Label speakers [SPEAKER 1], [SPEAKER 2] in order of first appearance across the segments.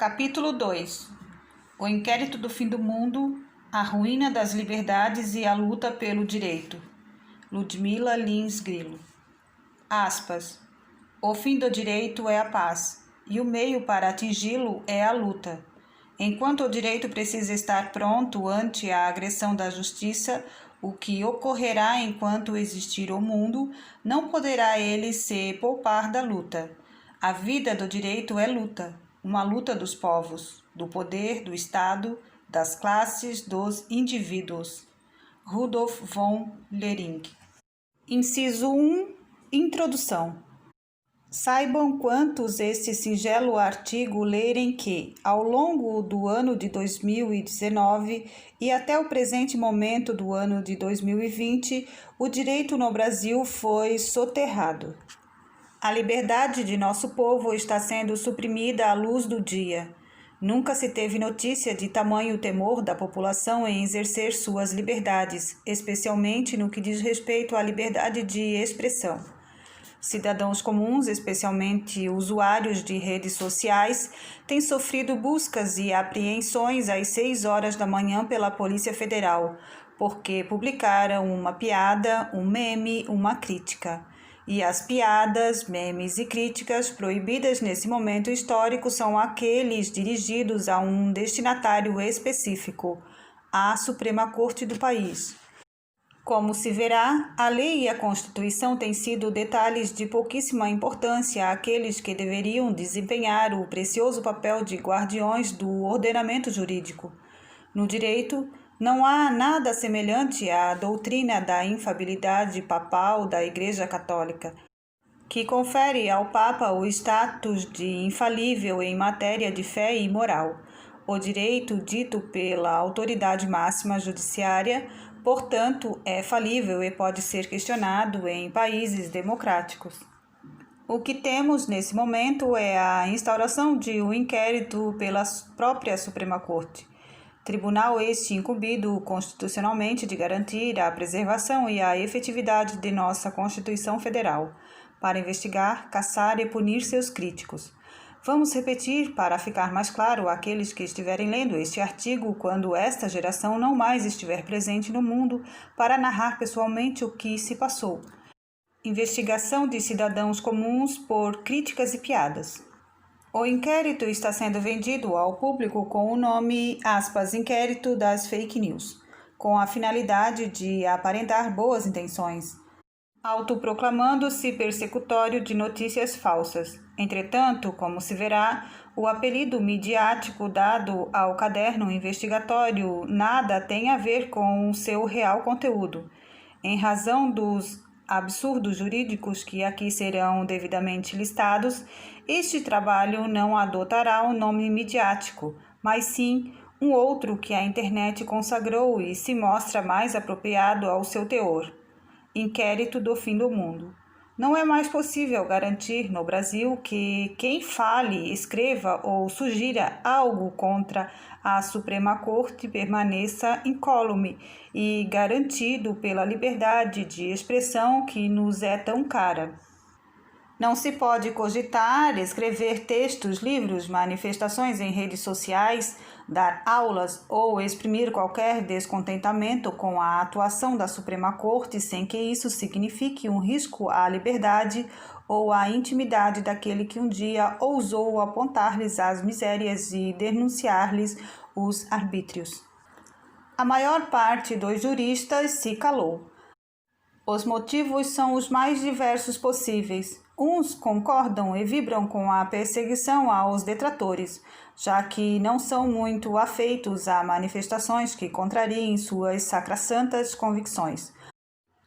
[SPEAKER 1] Capítulo 2. O inquérito do fim do mundo, a ruína das liberdades e a luta pelo direito. Ludmila Lins Grilo. Aspas. O fim do direito é a paz, e o meio para atingi-lo é a luta. Enquanto o direito precisa estar pronto ante a agressão da justiça, o que ocorrerá enquanto existir o mundo, não poderá ele se poupar da luta. A vida do direito é luta, uma luta dos povos, do poder, do Estado, das classes, dos indivíduos. Rudolf von Lering. Inciso 1. Introdução. Saibam quantos este singelo artigo lerem que, ao longo do ano de 2019 e até o presente momento do ano de 2020, o direito no Brasil foi soterrado. A liberdade de nosso povo está sendo suprimida à luz do dia. Nunca se teve notícia de tamanho temor da população em exercer suas liberdades, especialmente no que diz respeito à liberdade de expressão. Cidadãos comuns, especialmente usuários de redes sociais, têm sofrido buscas e apreensões às 6 horas da manhã pela Polícia Federal, porque publicaram uma piada, um meme, uma crítica. E as piadas, memes e críticas proibidas nesse momento histórico são aqueles dirigidos a um destinatário específico, a Suprema Corte do país. Como se verá, a lei e a Constituição têm sido detalhes de pouquíssima importância àqueles que deveriam desempenhar o precioso papel de guardiões do ordenamento jurídico. No direito, não há nada semelhante à doutrina da infalibilidade papal da Igreja Católica, que confere ao Papa o status de infalível em matéria de fé e moral. O direito dito pela autoridade máxima judiciária, portanto, é falível e pode ser questionado em países democráticos. O que temos nesse momento é a instauração de um inquérito pela própria Suprema Corte. Tribunal este incumbido constitucionalmente de garantir a preservação e a efetividade de nossa Constituição Federal, para investigar, caçar e punir seus críticos. Vamos repetir para ficar mais claro àqueles que estiverem lendo este artigo quando esta geração não mais estiver presente no mundo para narrar pessoalmente o que se passou. Investigação de cidadãos comuns por críticas e piadas. O inquérito está sendo vendido ao público com o nome, inquérito das fake news, com a finalidade de aparentar boas intenções, autoproclamando-se persecutório de notícias falsas. Entretanto, como se verá, o apelido midiático dado ao caderno investigatório nada tem a ver com o seu real conteúdo, em razão dos absurdos jurídicos que aqui serão devidamente listados. Este trabalho não adotará o nome midiático, mas sim um outro que a internet consagrou e se mostra mais apropriado ao seu teor: Inquérito do Fim do Mundo. Não é mais possível garantir no Brasil que quem fale, escreva ou sugira algo contra a Suprema Corte permaneça incólume e garantido pela liberdade de expressão que nos é tão cara. Não se pode cogitar, escrever textos, livros, manifestações em redes sociais, dar aulas ou exprimir qualquer descontentamento com a atuação da Suprema Corte sem que isso signifique um risco à liberdade ou à intimidade daquele que um dia ousou apontar-lhes as misérias e denunciar-lhes os arbítrios. A maior parte dos juristas se calou. Os motivos são os mais diversos possíveis. Uns concordam e vibram com a perseguição aos detratores, já que não são muito afeitos a manifestações que contrariem suas sacrossantas convicções.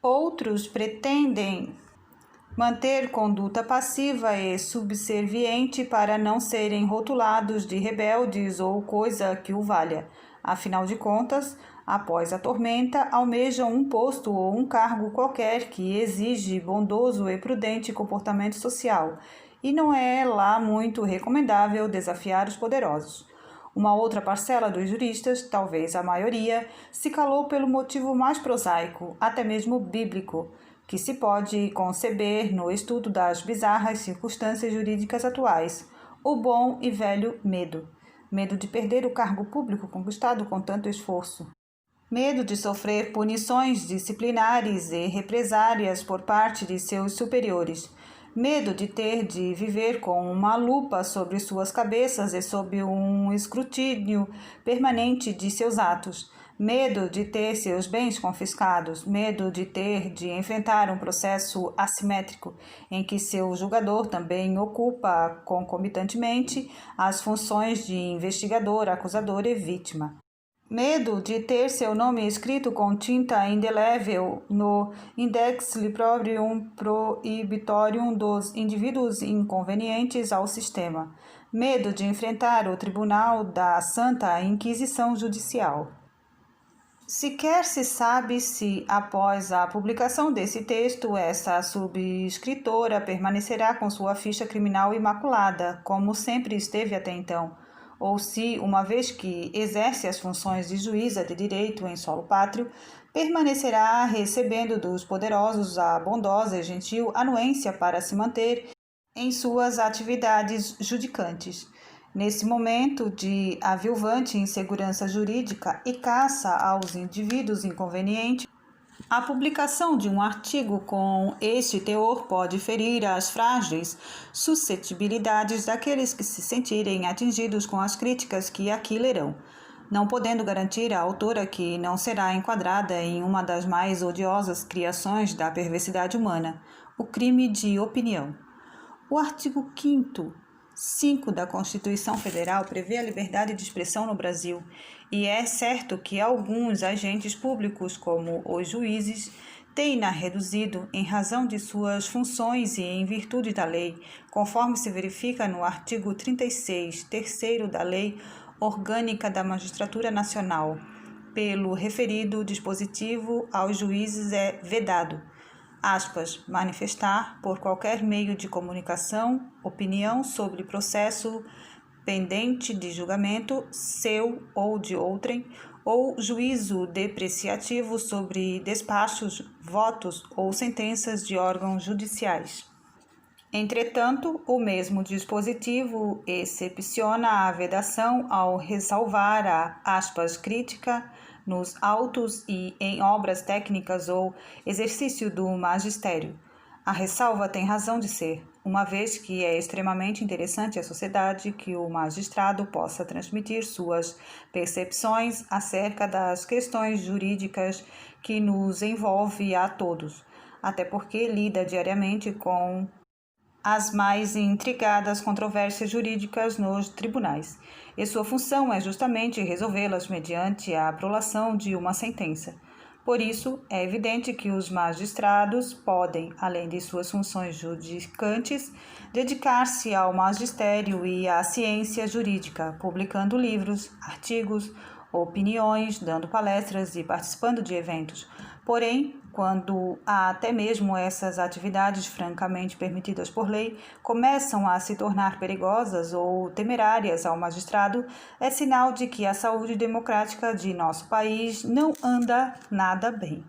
[SPEAKER 1] Outros pretendem manter conduta passiva e subserviente para não serem rotulados de rebeldes ou coisa que o valha. Afinal de contas, após a tormenta, almejam um posto ou um cargo qualquer que exige bondoso e prudente comportamento social, e não é lá muito recomendável desafiar os poderosos. Uma outra parcela dos juristas, talvez a maioria, se calou pelo motivo mais prosaico, até mesmo bíblico, que se pode conceber no estudo das bizarras circunstâncias jurídicas atuais: o bom e velho medo. medo de perder o cargo público conquistado com tanto esforço, medo de sofrer punições disciplinares e represálias por parte de seus superiores, medo de ter de viver com uma lupa sobre suas cabeças e sob um escrutínio permanente de seus atos, medo de ter seus bens confiscados, medo de ter de enfrentar um processo assimétrico em que seu julgador também ocupa concomitantemente as funções de investigador, acusador e vítima. Medo de ter seu nome escrito com tinta indelével no Index Liprobrium Prohibitorium dos indivíduos inconvenientes ao sistema. Medo de enfrentar o tribunal da Santa Inquisição Judicial. Sequer se sabe se, após a publicação desse texto, essa subscritora permanecerá com sua ficha criminal imaculada, como sempre esteve até então, ou se, uma vez que exerce as funções de juíza de direito em solo pátrio, permanecerá recebendo dos poderosos a bondosa e gentil anuência para se manter em suas atividades judicantes. Nesse momento de avilvante insegurança jurídica e caça aos indivíduos inconvenientes, a publicação de um artigo com este teor pode ferir as frágeis suscetibilidades daqueles que se sentirem atingidos com as críticas que aqui lerão, não podendo garantir à autora que não será enquadrada em uma das mais odiosas criações da perversidade humana, o crime de opinião. O artigo 5º da Constituição Federal prevê a liberdade de expressão no Brasil, e é certo que alguns agentes públicos, como os juízes, têm-na reduzido em razão de suas funções e em virtude da lei, conforme se verifica no artigo 36, terceiro da Lei Orgânica da Magistratura Nacional. Pelo referido dispositivo, aos juízes é vedado, manifestar por qualquer meio de comunicação opinião sobre processo pendente de julgamento seu ou de outrem, ou juízo depreciativo sobre despachos, votos ou sentenças de órgãos judiciais. Entretanto, o mesmo dispositivo excepciona a vedação ao ressalvar a crítica nos autos e em obras técnicas ou exercício do magistério. A ressalva tem razão de ser, uma vez que é extremamente interessante à sociedade que o magistrado possa transmitir suas percepções acerca das questões jurídicas que nos envolve a todos, até porque lida diariamente com as mais intricadas controvérsias jurídicas nos tribunais, e sua função é justamente resolvê-las mediante a prolação de uma sentença. Por isso, é evidente que os magistrados podem, além de suas funções judicantes, dedicar-se ao magistério e à ciência jurídica, publicando livros, artigos, opiniões, dando palestras e participando de eventos. Porém, quando há até mesmo essas atividades francamente permitidas por lei começam a se tornar perigosas ou temerárias ao magistrado, é sinal de que a saúde democrática de nosso país não anda nada bem.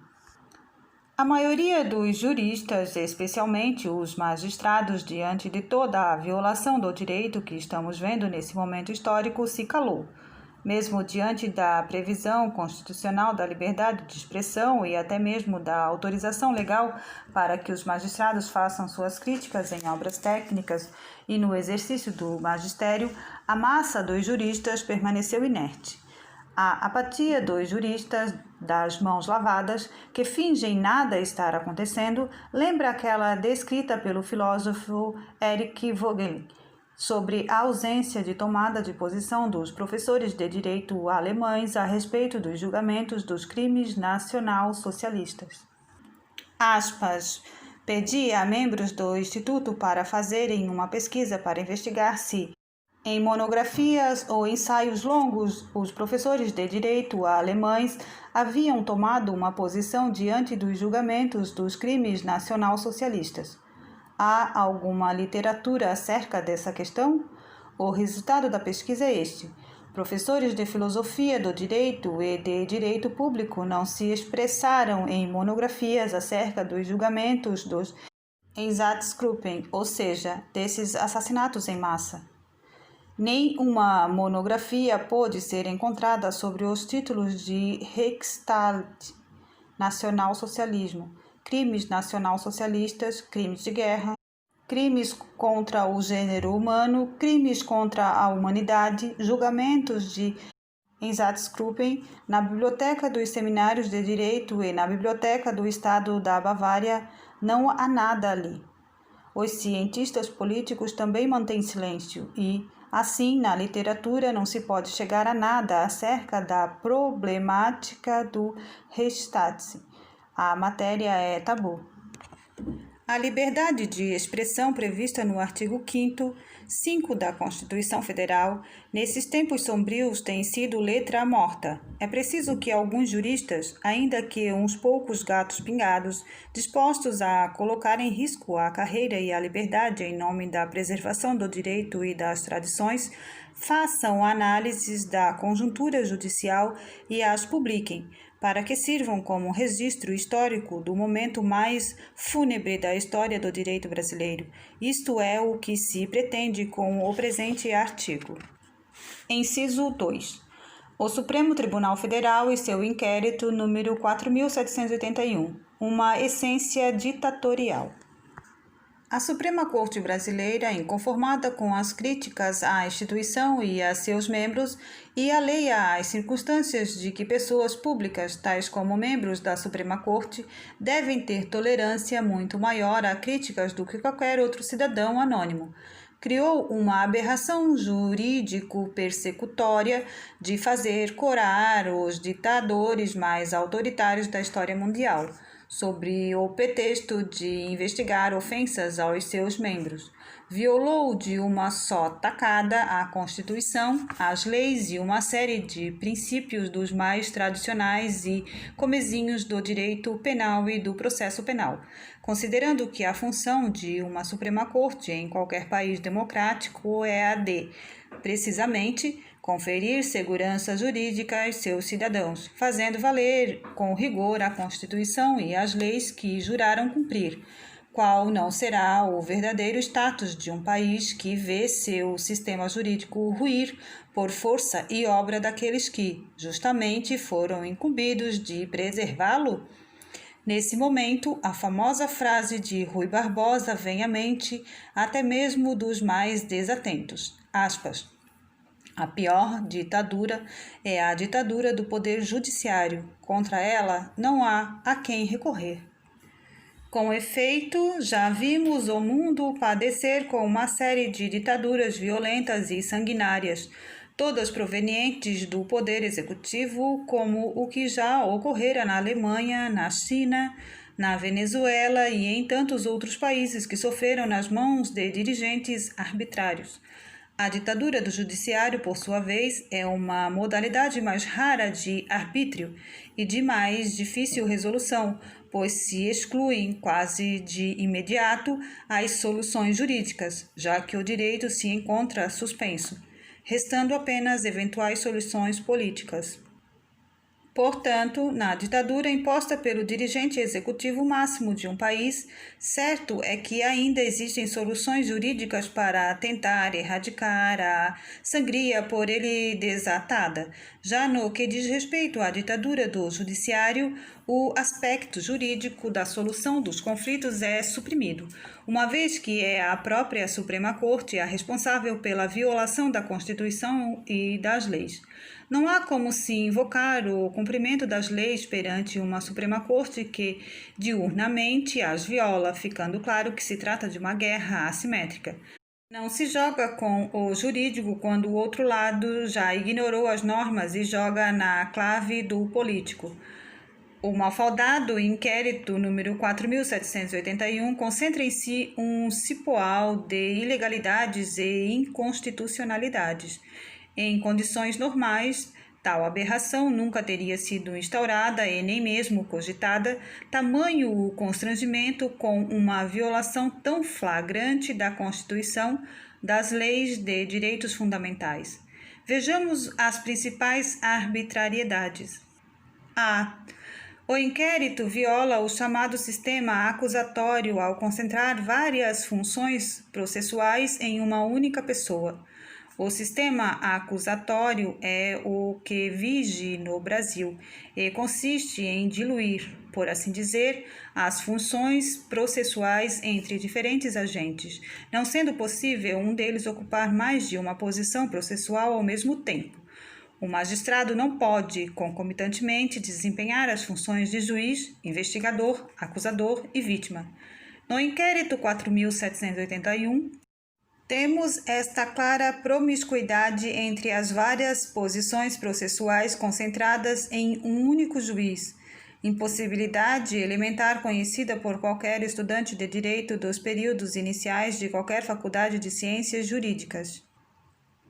[SPEAKER 1] A maioria dos juristas, especialmente os magistrados, diante de toda a violação do direito que estamos vendo nesse momento histórico, se calou. Mesmo diante da previsão constitucional da liberdade de expressão e até mesmo da autorização legal para que os magistrados façam suas críticas em obras técnicas e no exercício do magistério, a massa dos juristas permaneceu inerte. A apatia dos juristas das mãos lavadas, que fingem nada estar acontecendo, lembra aquela descrita pelo filósofo Eric Voegelin, sobre a ausência de tomada de posição dos professores de direito alemães a respeito dos julgamentos dos crimes nacional-socialistas. Pedia a membros do Instituto para fazerem uma pesquisa para investigar se, em monografias ou ensaios longos, os professores de direito alemães haviam tomado uma posição diante dos julgamentos dos crimes nacional-socialistas. Há alguma literatura acerca dessa questão? O resultado da pesquisa é este. Professores de filosofia do direito e de direito público não se expressaram em monografias acerca dos julgamentos dos Einsatzgruppen, ou seja, desses assassinatos em massa. Nem uma monografia pôde ser encontrada sobre os títulos de Reichstag, nacional-socialismo, crimes nacional-socialistas, crimes de guerra, crimes contra o gênero humano, crimes contra a humanidade, julgamentos de Einsatzgruppen, na Biblioteca dos Seminários de Direito e na Biblioteca do Estado da Bavária. Não há nada ali. Os cientistas políticos também mantêm silêncio e, assim, na literatura não se pode chegar a nada acerca da problemática do Reichstag. A matéria é tabu. A liberdade de expressão prevista no artigo 5º da Constituição Federal, nesses tempos sombrios, tem sido letra morta. É preciso que alguns juristas, ainda que uns poucos gatos pingados, dispostos a colocar em risco a carreira e a liberdade em nome da preservação do direito e das tradições, façam análises da conjuntura judicial e as publiquem, para que sirvam como registro histórico do momento mais fúnebre da história do direito brasileiro. Isto é o que se pretende com o presente artigo. Inciso 2. O Supremo Tribunal Federal e seu inquérito número 4.781. Uma essência ditatorial. A Suprema Corte Brasileira, inconformada com as críticas à instituição e a seus membros e alheia às circunstâncias de que pessoas públicas, tais como membros da Suprema Corte, devem ter tolerância muito maior a críticas do que qualquer outro cidadão anônimo, criou uma aberração jurídico-persecutória de fazer corar os ditadores mais autoritários da história mundial, sob o pretexto de investigar ofensas aos seus membros. Violou de uma só tacada a Constituição, as leis e uma série de princípios dos mais tradicionais e comezinhos do direito penal e do processo penal, considerando que a função de uma Suprema Corte em qualquer país democrático é a de, precisamente, conferir segurança jurídica aos seus cidadãos, fazendo valer com rigor a Constituição e as leis que juraram cumprir, qual não será o verdadeiro status de um país que vê seu sistema jurídico ruir por força e obra daqueles que, justamente, foram incumbidos de preservá-lo? Nesse momento, a famosa frase de Rui Barbosa vem à mente, até mesmo dos mais desatentos. Aspas. A pior ditadura é a ditadura do poder judiciário. Contra ela não há a quem recorrer. Com efeito, já vimos o mundo padecer com uma série de ditaduras violentas e sanguinárias, todas provenientes do poder executivo, como o que já ocorrera na Alemanha, na China, na Venezuela e em tantos outros países que sofreram nas mãos de dirigentes arbitrários. A ditadura do judiciário, por sua vez, é uma modalidade mais rara de arbítrio e de mais difícil resolução, pois se excluem quase de imediato as soluções jurídicas, já que o direito se encontra suspenso, restando apenas eventuais soluções políticas. Portanto, na ditadura imposta pelo dirigente executivo máximo de um país, certo é que ainda existem soluções jurídicas para tentar erradicar a sangria por ele desatada. Já no que diz respeito à ditadura do judiciário, o aspecto jurídico da solução dos conflitos é suprimido, uma vez que é a própria Suprema Corte a responsável pela violação da Constituição e das leis. Não há como se invocar o cumprimento das leis perante uma Suprema Corte que, diurnamente, as viola, ficando claro que se trata de uma guerra assimétrica. Não se joga com o jurídico quando o outro lado já ignorou as normas e joga na clave do político. O malfadado inquérito número 4.781 concentra em si um cipoal de ilegalidades e inconstitucionalidades. Em condições normais, tal aberração nunca teria sido instaurada e nem mesmo cogitada, tamanho o constrangimento com uma violação tão flagrante da Constituição, das leis de direitos fundamentais. Vejamos as principais arbitrariedades. A. O inquérito viola o chamado sistema acusatório ao concentrar várias funções processuais em uma única pessoa. O sistema acusatório é o que vige no Brasil e consiste em diluir, por assim dizer, as funções processuais entre diferentes agentes, não sendo possível um deles ocupar mais de uma posição processual ao mesmo tempo. O magistrado não pode, concomitantemente, desempenhar as funções de juiz, investigador, acusador e vítima. No inquérito 4.781, temos esta clara promiscuidade entre as várias posições processuais concentradas em um único juiz, impossibilidade elementar conhecida por qualquer estudante de direito dos períodos iniciais de qualquer faculdade de ciências jurídicas.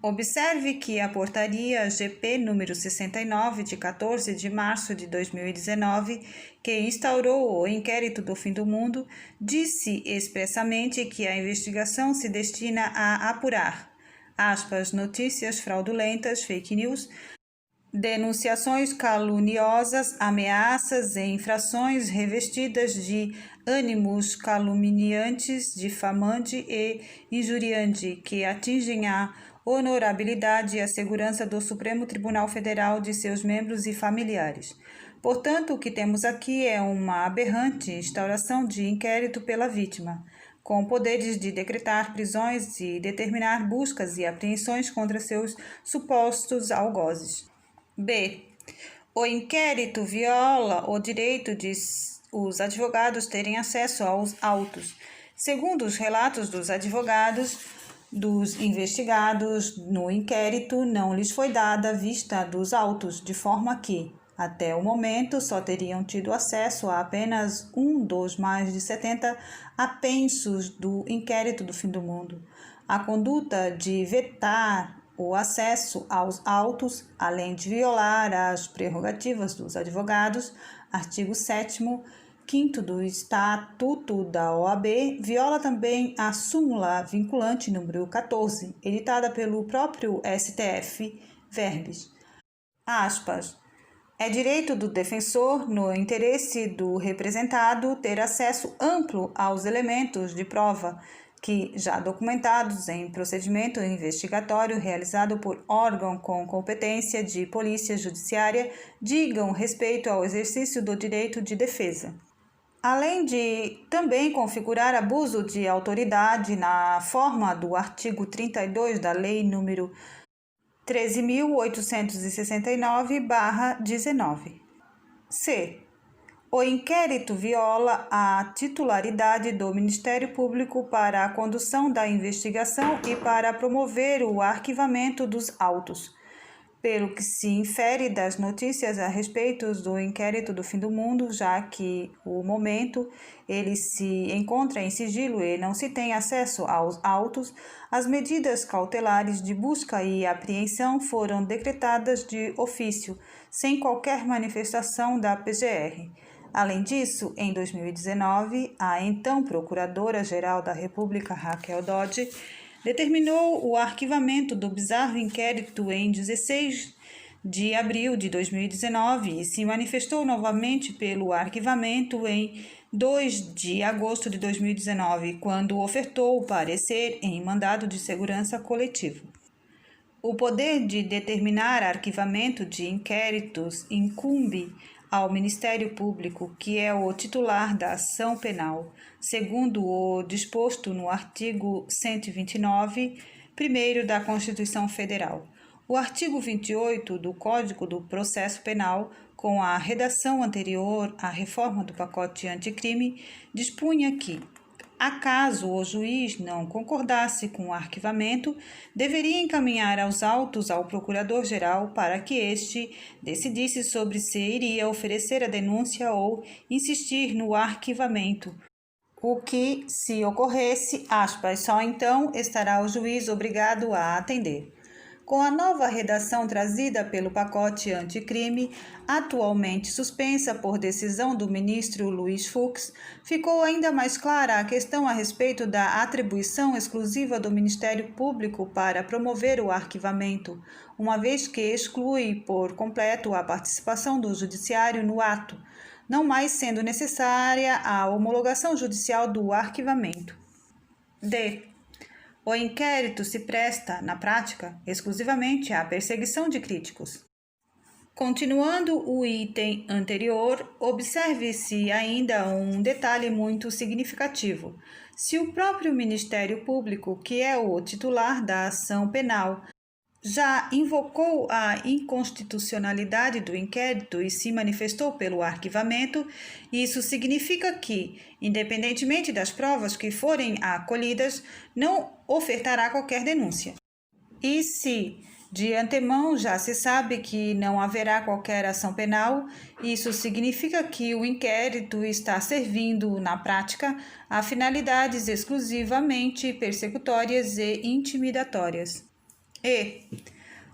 [SPEAKER 1] Observe que a Portaria GP número 69, de 14 de março de 2019, que instaurou o inquérito do fim do mundo, disse expressamente que a investigação se destina a apurar, aspas, notícias fraudulentas, fake news, denunciações caluniosas, ameaças e infrações revestidas de ânimos caluniantes, difamante e injuriante que atingem a honorabilidade e a segurança do Supremo Tribunal Federal, de seus membros e familiares. Portanto, o que temos aqui é uma aberrante instauração de inquérito pela vítima, com poderes de decretar prisões e determinar buscas e apreensões contra seus supostos algozes. B. O inquérito viola o direito de os advogados terem acesso aos autos. Segundo os relatos dos advogados dos investigados no inquérito, não lhes foi dada vista dos autos, de forma que, até o momento, só teriam tido acesso a apenas um dos mais de 70 apensos do inquérito do fim do mundo. A conduta de vetar o acesso aos autos, além de violar as prerrogativas dos advogados, artigo 7º, 5º do Estatuto da OAB, viola também a súmula vinculante número 14, editada pelo próprio STF, verbis. Aspas. É direito do defensor, no interesse do representado, ter acesso amplo aos elementos de prova que, já documentados em procedimento investigatório realizado por órgão com competência de polícia judiciária, digam respeito ao exercício do direito de defesa. Além de também configurar abuso de autoridade na forma do artigo 32 da Lei nº 13.869/19. C. O inquérito viola a titularidade do Ministério Público para a condução da investigação e para promover o arquivamento dos autos, pelo que se infere das notícias a respeito do inquérito do fim do mundo, já que, o momento, ele se encontra em sigilo e não se tem acesso aos autos, as medidas cautelares de busca e apreensão foram decretadas de ofício, sem qualquer manifestação da PGR. Além disso, em 2019, a então Procuradora-Geral da República, Raquel Dodge, determinou o arquivamento do bizarro inquérito em 16 de abril de 2019 e se manifestou novamente pelo arquivamento em 2 de agosto de 2019, quando ofertou o parecer em mandado de segurança coletivo. O poder de determinar arquivamento de inquéritos incumbe ao Ministério Público, que é o titular da ação penal, segundo o disposto no artigo 129, primeiro da Constituição Federal. O artigo 28 do Código do Processo Penal, com a redação anterior à reforma do pacote anticrime, dispunha que, acaso o juiz não concordasse com o arquivamento, deveria encaminhar aos autos ao Procurador-Geral para que este decidisse sobre se iria oferecer a denúncia ou insistir no arquivamento, o que, se ocorresse, aspas, só então estará o juiz obrigado a atender. Com a nova redação trazida pelo pacote anticrime, atualmente suspensa por decisão do ministro Luiz Fux, ficou ainda mais clara a questão a respeito da atribuição exclusiva do Ministério Público para promover o arquivamento, uma vez que exclui por completo a participação do Judiciário no ato, não mais sendo necessária a homologação judicial do arquivamento. D. O inquérito se presta, na prática, exclusivamente à perseguição de críticos. Continuando o item anterior, observe-se ainda um detalhe muito significativo. Se o próprio Ministério Público, que é o titular da ação penal, já invocou a inconstitucionalidade do inquérito e se manifestou pelo arquivamento, isso significa que, independentemente das provas que forem acolhidas, não ofertará qualquer denúncia. E se de antemão já se sabe que não haverá qualquer ação penal, isso significa que o inquérito está servindo, na prática, a finalidades exclusivamente persecutórias e intimidatórias.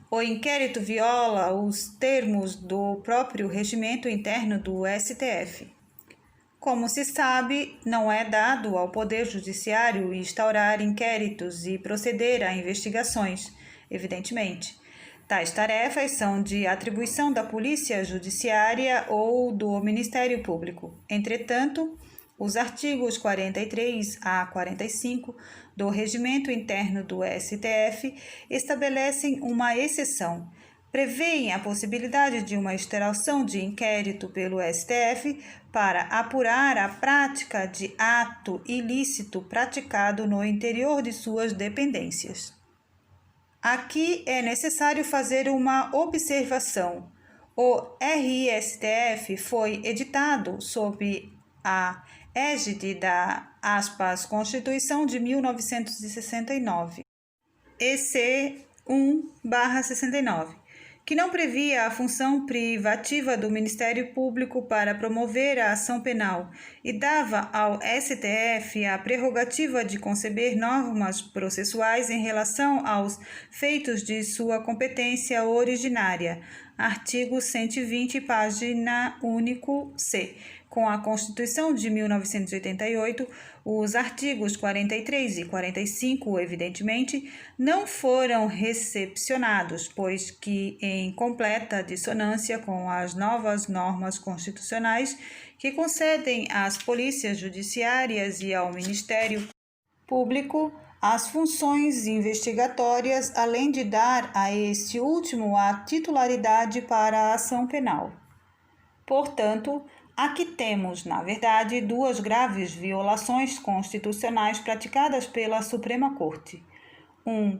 [SPEAKER 1] O inquérito viola os termos do próprio regimento interno do STF. Como se sabe, não é dado ao Poder Judiciário instaurar inquéritos e proceder a investigações, evidentemente. Tais tarefas são de atribuição da Polícia Judiciária ou do Ministério Público. Entretanto, os artigos 43 a 45 do Regimento Interno do STF estabelecem uma exceção. Prevêem a possibilidade de uma instauração de inquérito pelo STF para apurar a prática de ato ilícito praticado no interior de suas dependências. Aqui é necessário fazer uma observação. O RSTF foi editado sob a égide da Constituição de 1969, EC 1/69, que não previa a função privativa do Ministério Público para promover a ação penal e dava ao STF a prerrogativa de conceber normas processuais em relação aos feitos de sua competência originária. Artigo 120, página único C. Com a Constituição de 1988, os artigos 43 e 45, evidentemente, não foram recepcionados, pois que, em completa dissonância com as novas normas constitucionais que concedem às polícias judiciárias e ao Ministério Público as funções investigatórias, além de dar a este último a titularidade para a ação penal. Portanto, aqui temos, na verdade, duas graves violações constitucionais praticadas pela Suprema Corte. 1.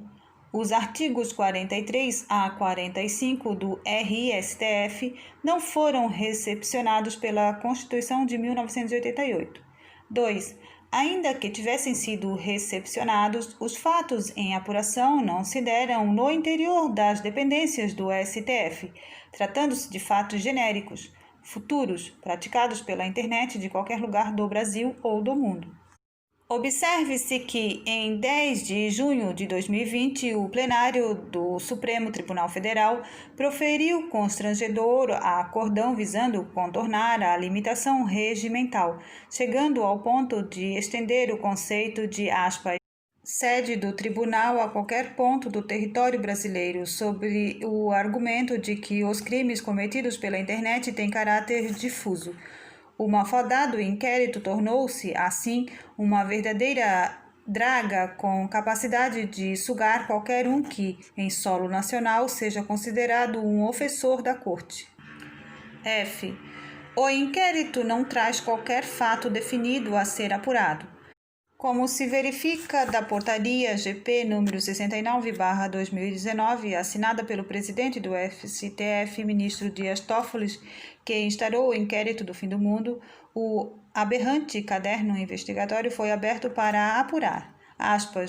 [SPEAKER 1] Os artigos 43 a 45 do RSTF não foram recepcionados pela Constituição de 1988. 2. Ainda que tivessem sido recepcionados, os fatos em apuração não se deram no interior das dependências do STF, tratando-se de fatos genéricos, futuros, praticados pela internet de qualquer lugar do Brasil ou do mundo. Observe-se que, em 10 de junho de 2020, o plenário do Supremo Tribunal Federal proferiu constrangedor acórdão visando contornar a limitação regimental, chegando ao ponto de estender o conceito de, sede do tribunal a qualquer ponto do território brasileiro, sob o argumento de que os crimes cometidos pela internet têm caráter difuso. O malfadado inquérito tornou-se, assim, uma verdadeira draga com capacidade de sugar qualquer um que, em solo nacional, seja considerado um ofensor da Corte. O inquérito não traz qualquer fato definido a ser apurado. Como se verifica da portaria GP número 69/2019, assinada pelo presidente do STF, ministro Dias Toffoli, que instaurou o inquérito do fim do mundo, o aberrante caderno investigatório foi aberto para apurar,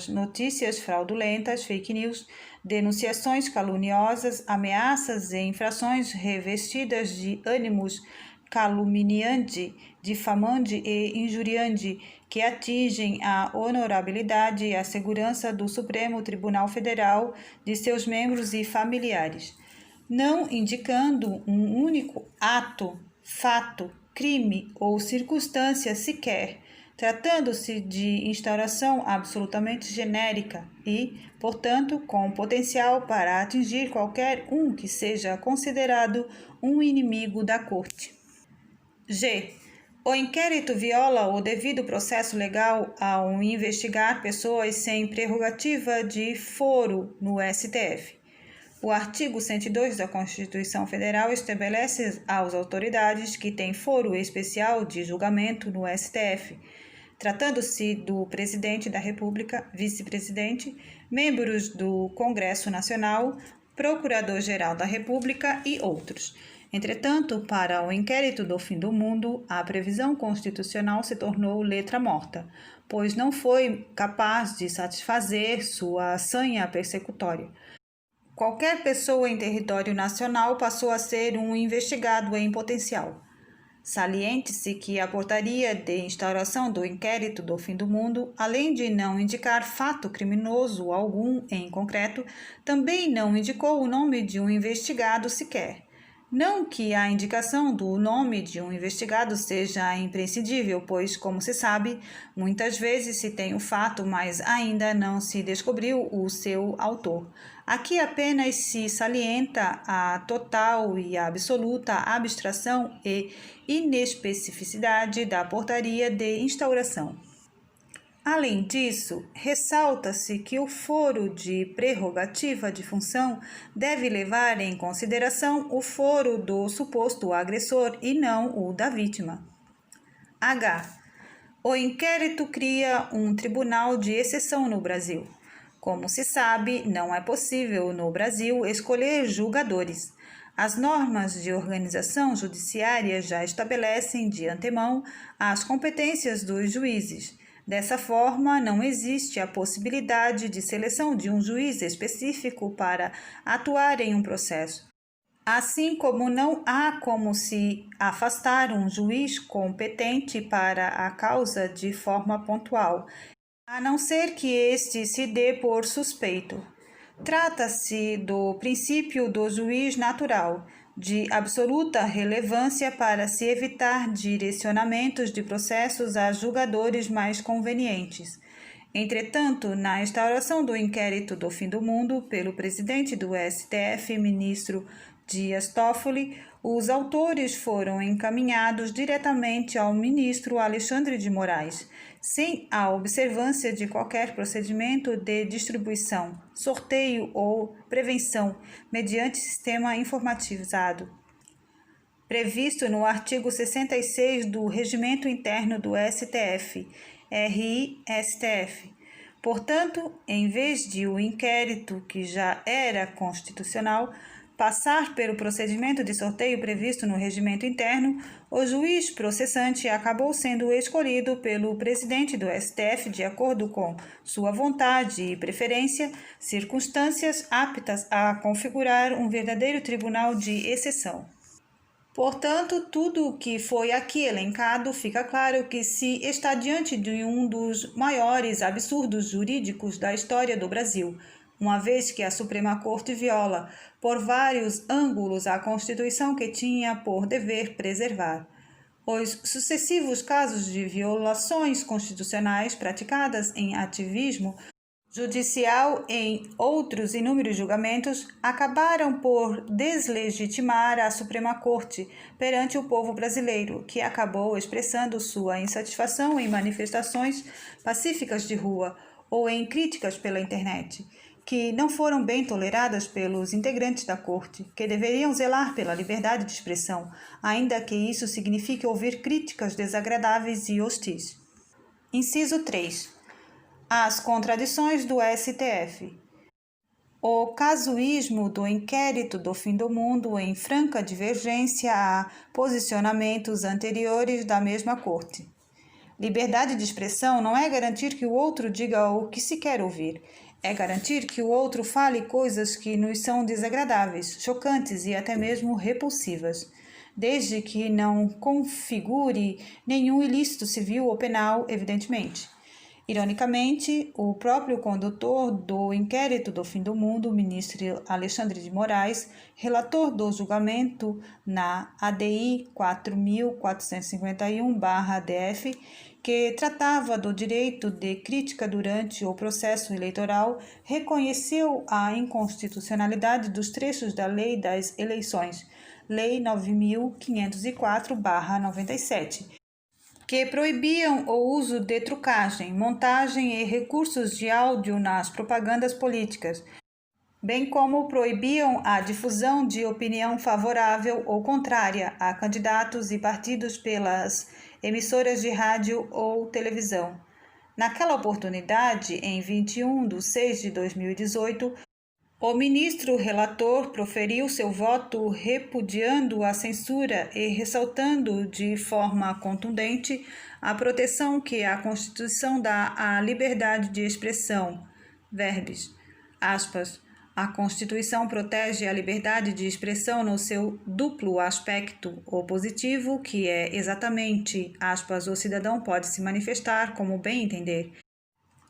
[SPEAKER 1] notícias fraudulentas, fake news, denunciações caluniosas, ameaças e infrações revestidas de ânimos caluniante, difamante e injuriante, que atingem a honorabilidade e a segurança do Supremo Tribunal Federal, de seus membros e familiares, não indicando um único ato, fato, crime ou circunstância sequer, tratando-se de instauração absolutamente genérica e, portanto, com potencial para atingir qualquer um que seja considerado um inimigo da Corte. O inquérito viola o devido processo legal ao investigar pessoas sem prerrogativa de foro no STF. O artigo 102 da Constituição Federal estabelece às autoridades que têm foro especial de julgamento no STF, tratando-se do Presidente da República, Vice-Presidente, membros do Congresso Nacional, Procurador-Geral da República e outros. Entretanto, para o inquérito do fim do mundo, a previsão constitucional se tornou letra morta, pois não foi capaz de satisfazer sua sanha persecutória. Qualquer pessoa em território nacional passou a ser um investigado em potencial. Saliente-se que a portaria de instauração do inquérito do fim do mundo, além de não indicar fato criminoso algum em concreto, também não indicou o nome de um investigado sequer. Não que a indicação do nome de um investigado seja imprescindível, pois, como se sabe, muitas vezes se tem o fato, mas ainda não se descobriu o seu autor. Aqui apenas se salienta a total e absoluta abstração e inespecificidade da portaria de instauração. Além disso, ressalta-se que o foro de prerrogativa de função deve levar em consideração o foro do suposto agressor e não o da vítima. H. O inquérito cria um tribunal de exceção no Brasil. Como se sabe, não é possível no Brasil escolher julgadores. As normas de organização judiciária já estabelecem de antemão as competências dos juízes. Dessa forma, não existe a possibilidade de seleção de um juiz específico para atuar em um processo. Assim como não há como se afastar um juiz competente para a causa de forma pontual, a não ser que este se dê por suspeito. Trata-se do princípio do juiz natural, de absoluta relevância para se evitar direcionamentos de processos a julgadores mais convenientes. Entretanto, na instauração do inquérito do fim do mundo pelo presidente do STF, ministro Dias Toffoli, os autores foram encaminhados diretamente ao ministro Alexandre de Moraes, sem a observância de qualquer procedimento de distribuição, sorteio ou prevenção, mediante sistema informatizado, previsto no artigo 66 do Regimento Interno do STF, RI-STF. Portanto, em vez de o inquérito, que já era constitucional, passar pelo procedimento de sorteio previsto no regimento interno, o juiz processante acabou sendo escolhido pelo presidente do STF de acordo com sua vontade e preferência, circunstâncias aptas a configurar um verdadeiro tribunal de exceção. Portanto, tudo o que foi aqui elencado fica claro que se está diante de um dos maiores absurdos jurídicos da história do Brasil, uma vez que a Suprema Corte viola, por vários ângulos, a Constituição que tinha por dever preservar. Os sucessivos casos de violações constitucionais praticadas em ativismo judicial em outros inúmeros julgamentos acabaram por deslegitimar a Suprema Corte perante o povo brasileiro, que acabou expressando sua insatisfação em manifestações pacíficas de rua ou em críticas pela internet, que não foram bem toleradas pelos integrantes da Corte, que deveriam zelar pela liberdade de expressão, ainda que isso signifique ouvir críticas desagradáveis e hostis. Inciso 3. As contradições do STF. O casuísmo do inquérito do fim do mundo em franca divergência a posicionamentos anteriores da mesma Corte. Liberdade de expressão não é garantir que o outro diga o que se quer ouvir, é garantir que o outro fale coisas que nos são desagradáveis, chocantes e até mesmo repulsivas, desde que não configure nenhum ilícito civil ou penal, evidentemente. Ironicamente, o próprio condutor do inquérito do fim do mundo, o ministro Alexandre de Moraes, relator do julgamento na ADI 4451-DF, que tratava do direito de crítica durante o processo eleitoral, reconheceu a inconstitucionalidade dos trechos da Lei das Eleições, Lei 9.504/97, que proibiam o uso de trucagem, montagem e recursos de áudio nas propagandas políticas, bem como proibiam a difusão de opinião favorável ou contrária a candidatos e partidos pelas emissoras de rádio ou televisão. Naquela oportunidade, em 21 de 6 de 2018, o ministro relator proferiu seu voto repudiando a censura e ressaltando de forma contundente a proteção que a Constituição dá à liberdade de expressão. Verbes, aspas, a Constituição protege a liberdade de expressão no seu duplo aspecto, o positivo, que é exatamente, aspas, o cidadão pode se manifestar como bem entender,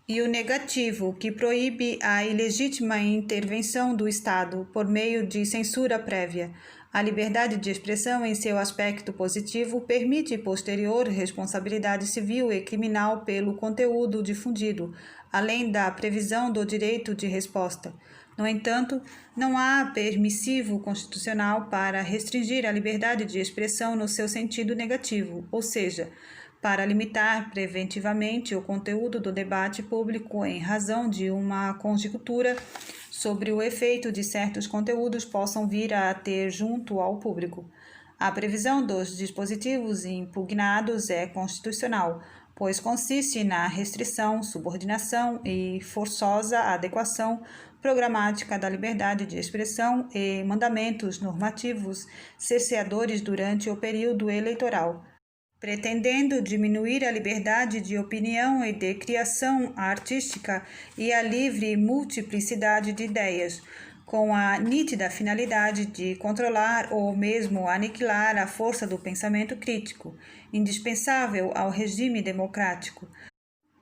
[SPEAKER 1] e o negativo, que proíbe a ilegítima intervenção do Estado por meio de censura prévia. A liberdade de expressão, em seu aspecto positivo, permite posterior responsabilidade civil e criminal pelo conteúdo difundido, além da previsão do direito de resposta. No entanto, não há permissivo constitucional para restringir a liberdade de expressão no seu sentido negativo, ou seja, para limitar preventivamente o conteúdo do debate público em razão de uma conjectura sobre o efeito de certos conteúdos possam vir a ter junto ao público. A previsão dos dispositivos impugnados é constitucional, pois consiste na restrição, subordinação e forçosa adequação programática da liberdade de expressão e mandamentos normativos cerceadores durante o período eleitoral, pretendendo diminuir a liberdade de opinião e de criação artística e a livre multiplicidade de ideias, com a nítida finalidade de controlar ou mesmo aniquilar a força do pensamento crítico, indispensável ao regime democrático.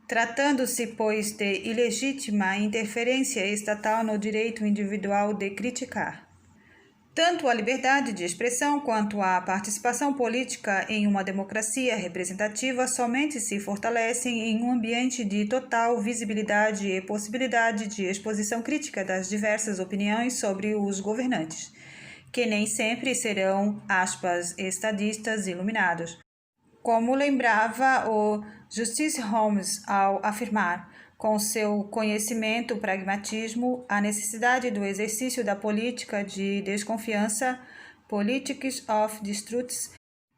[SPEAKER 1] Tratando-se, pois, de ilegítima interferência estatal no direito individual de criticar. Tanto a liberdade de expressão quanto a participação política em uma democracia representativa somente se fortalecem em um ambiente de total visibilidade e possibilidade de exposição crítica das diversas opiniões sobre os governantes, que nem sempre serão, aspas, estadistas iluminados. Como lembrava o Justice Holmes ao afirmar, com seu conhecimento, pragmatismo, a necessidade do exercício da política de desconfiança, politics of distrust,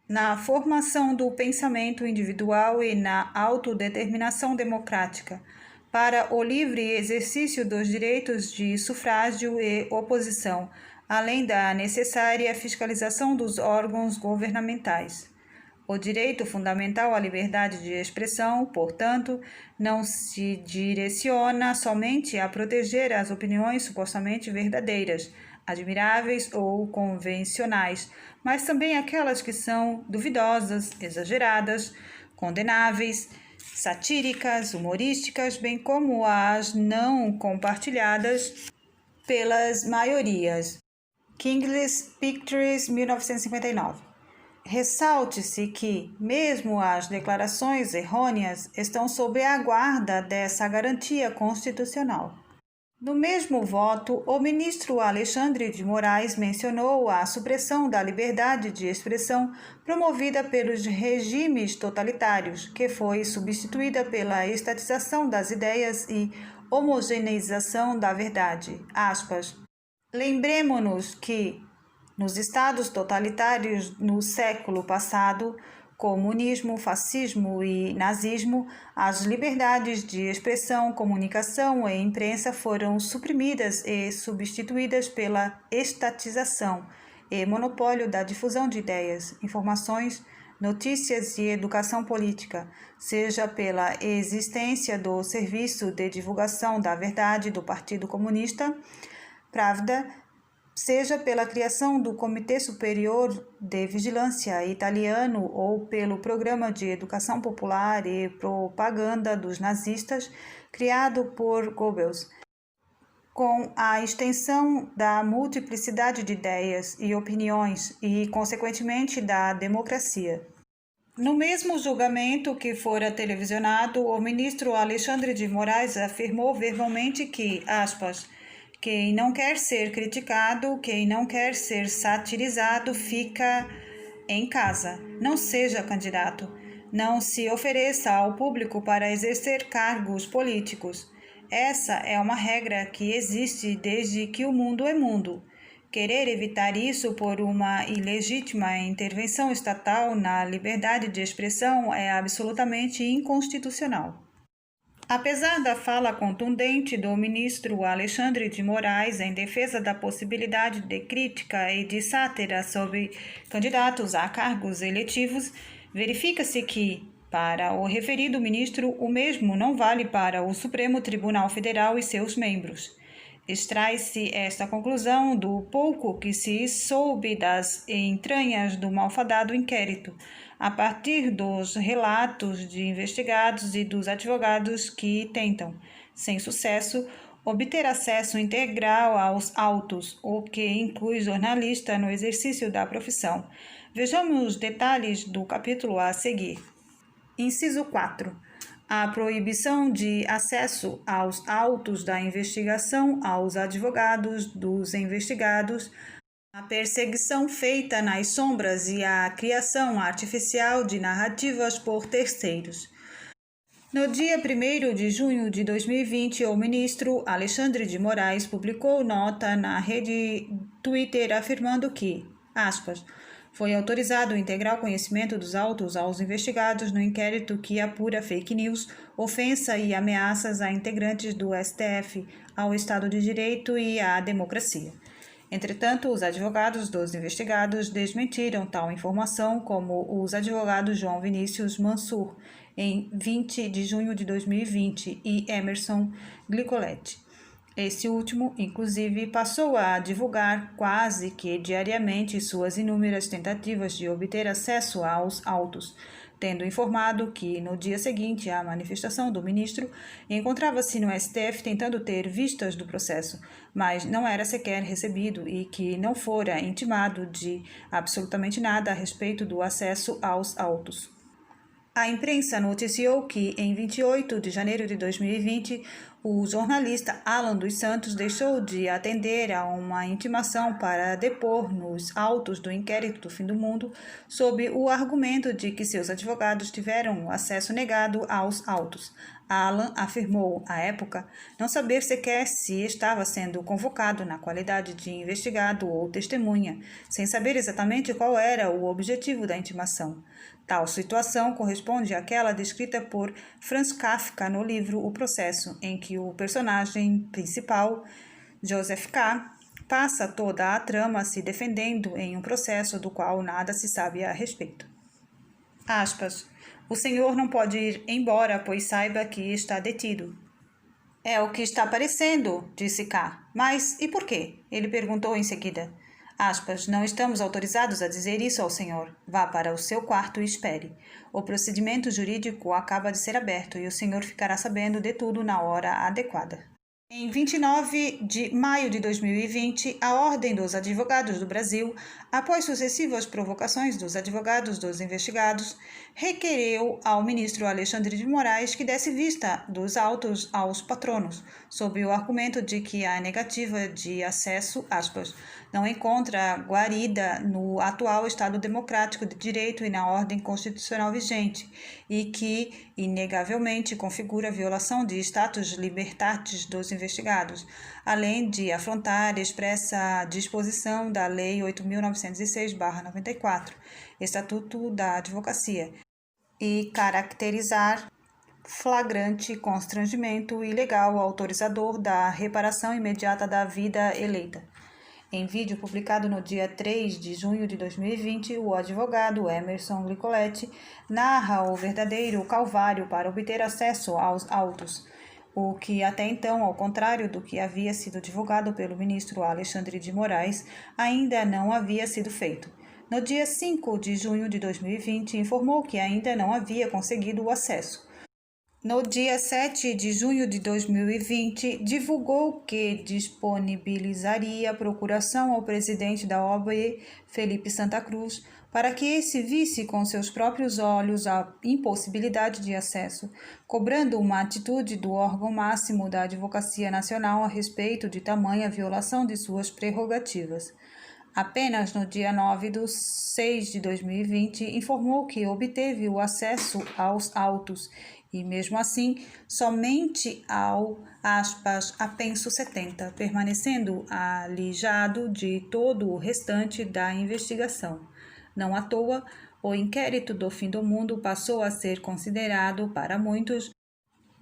[SPEAKER 1] na formação do pensamento individual e na autodeterminação democrática, para o livre exercício dos direitos de sufrágio e oposição, além da necessária fiscalização dos órgãos governamentais. O direito fundamental à liberdade de expressão, portanto, não se direciona somente a proteger as opiniões supostamente verdadeiras, admiráveis ou convencionais, mas também aquelas que são duvidosas, exageradas, condenáveis, satíricas, humorísticas, bem como as não compartilhadas pelas maiorias. Kingsley Pictures, 1959. Ressalte-se que, mesmo as declarações errôneas, estão sob a guarda dessa garantia constitucional. No mesmo voto, o ministro Alexandre de Moraes mencionou a supressão da liberdade de expressão promovida pelos regimes totalitários, que foi substituída pela estatização das ideias e homogeneização da verdade. Aspas. Lembremo-nos que, nos estados totalitários no século passado, comunismo, fascismo e nazismo, as liberdades de expressão, comunicação e imprensa foram suprimidas e substituídas pela estatização e monopólio da difusão de ideias, informações, notícias e educação política, seja pela existência do Serviço de Divulgação da Verdade do Partido Comunista, Pravda, seja pela criação do Comitê Superior de Vigilância italiano ou pelo Programa de Educação Popular e Propaganda dos Nazistas, criado por Goebbels, com a extensão da multiplicidade de ideias e opiniões e, consequentemente, da democracia. No mesmo julgamento que fora televisionado, o ministro Alexandre de Moraes afirmou verbalmente que, aspas, quem não quer ser criticado, quem não quer ser satirizado, fica em casa. Não seja candidato. não se ofereça ao público para exercer cargos políticos. Essa é uma regra que existe desde que o mundo é mundo. Querer evitar isso por uma ilegítima intervenção estatal na liberdade de expressão é absolutamente inconstitucional. Apesar da fala contundente do ministro Alexandre de Moraes em defesa da possibilidade de crítica e de sátira sobre candidatos a cargos eletivos, verifica-se que, para o referido ministro, o mesmo não vale para o Supremo Tribunal Federal e seus membros. Extrai-se esta conclusão do pouco que se soube das entranhas do malfadado inquérito, a partir dos relatos de investigados e dos advogados que tentam, sem sucesso, obter acesso integral aos autos, o que inclui jornalista no exercício da profissão. Vejamos os detalhes do capítulo a seguir. Inciso 4. A proibição de acesso aos autos da investigação, aos advogados dos investigados, a perseguição feita nas sombras e a criação artificial de narrativas por terceiros. No dia 1º de junho de 2020, o ministro Alexandre de Moraes publicou nota na rede Twitter afirmando que, aspas, foi autorizado o integral conhecimento dos autos aos investigados no inquérito que apura fake news, ofensa e ameaças a integrantes do STF, ao Estado de Direito e à democracia. Entretanto, os advogados dos investigados desmentiram tal informação, como os advogados João Vinícius Mansur, em 20 de junho de 2020, e Emerson Glicoletti. Esse último, inclusive, passou a divulgar quase que diariamente suas inúmeras tentativas de obter acesso aos autos, tendo informado que, no dia seguinte à manifestação do ministro, encontrava-se no STF tentando ter vistas do processo, mas não era sequer recebido e que não fora intimado de absolutamente nada a respeito do acesso aos autos. A imprensa noticiou que, em 28 de janeiro de 2020, o jornalista Alan dos Santos deixou de atender a uma intimação para depor nos autos do inquérito do fim do mundo, sob o argumento de que seus advogados tiveram acesso negado aos autos. Alan afirmou, à época, não saber sequer se estava sendo convocado na qualidade de investigado ou testemunha, sem saber exatamente qual era o objetivo da intimação. Tal situação corresponde àquela descrita por Franz Kafka no livro O Processo, em que o personagem principal, Joseph K., passa toda a trama se defendendo em um processo do qual nada se sabe a respeito. Aspas. O senhor não pode ir embora, pois saiba que está detido. É o que está parecendo, disse K. Mas e por quê? Ele perguntou em seguida. Aspas, não estamos autorizados a dizer isso ao senhor. Vá para o seu quarto e espere. O procedimento jurídico acaba de ser aberto e o senhor ficará sabendo de tudo na hora adequada. Em 29 de maio de 2020, a Ordem dos Advogados do Brasil, após sucessivas provocações dos advogados dos investigados, requereu ao ministro Alexandre de Moraes que desse vista dos autos aos patronos, sob o argumento de que a negativa de acesso, aspas, não encontra guarida no atual Estado democrático de direito e na ordem constitucional vigente, e que, inegavelmente, configura violação de status libertatis dos investigados, além de afrontar expressa disposição da Lei 8.906/94, Estatuto da Advocacia, e caracterizar flagrante constrangimento ilegal ao autorizador da reparação imediata da vida eleita. Em vídeo publicado no dia 3 de junho de 2020, o advogado Emerson Glicoletti narra o verdadeiro calvário para obter acesso aos autos, o que até então, ao contrário do que havia sido divulgado pelo ministro Alexandre de Moraes, ainda não havia sido feito. No dia 5 de junho de 2020, informou que ainda não havia conseguido o acesso. No dia 7 de junho de 2020, divulgou que disponibilizaria a procuração ao presidente da OAB, Felipe Santa Cruz, para que esse visse com seus próprios olhos a impossibilidade de acesso, cobrando uma atitude do órgão máximo da Advocacia Nacional a respeito de tamanha violação de suas prerrogativas. Apenas no dia 9/6/2020 informou que obteve o acesso aos autos e, mesmo assim, somente ao, apenso 70, permanecendo alijado de todo o restante da investigação. Não à toa, o inquérito do fim do mundo passou a ser considerado, para muitos,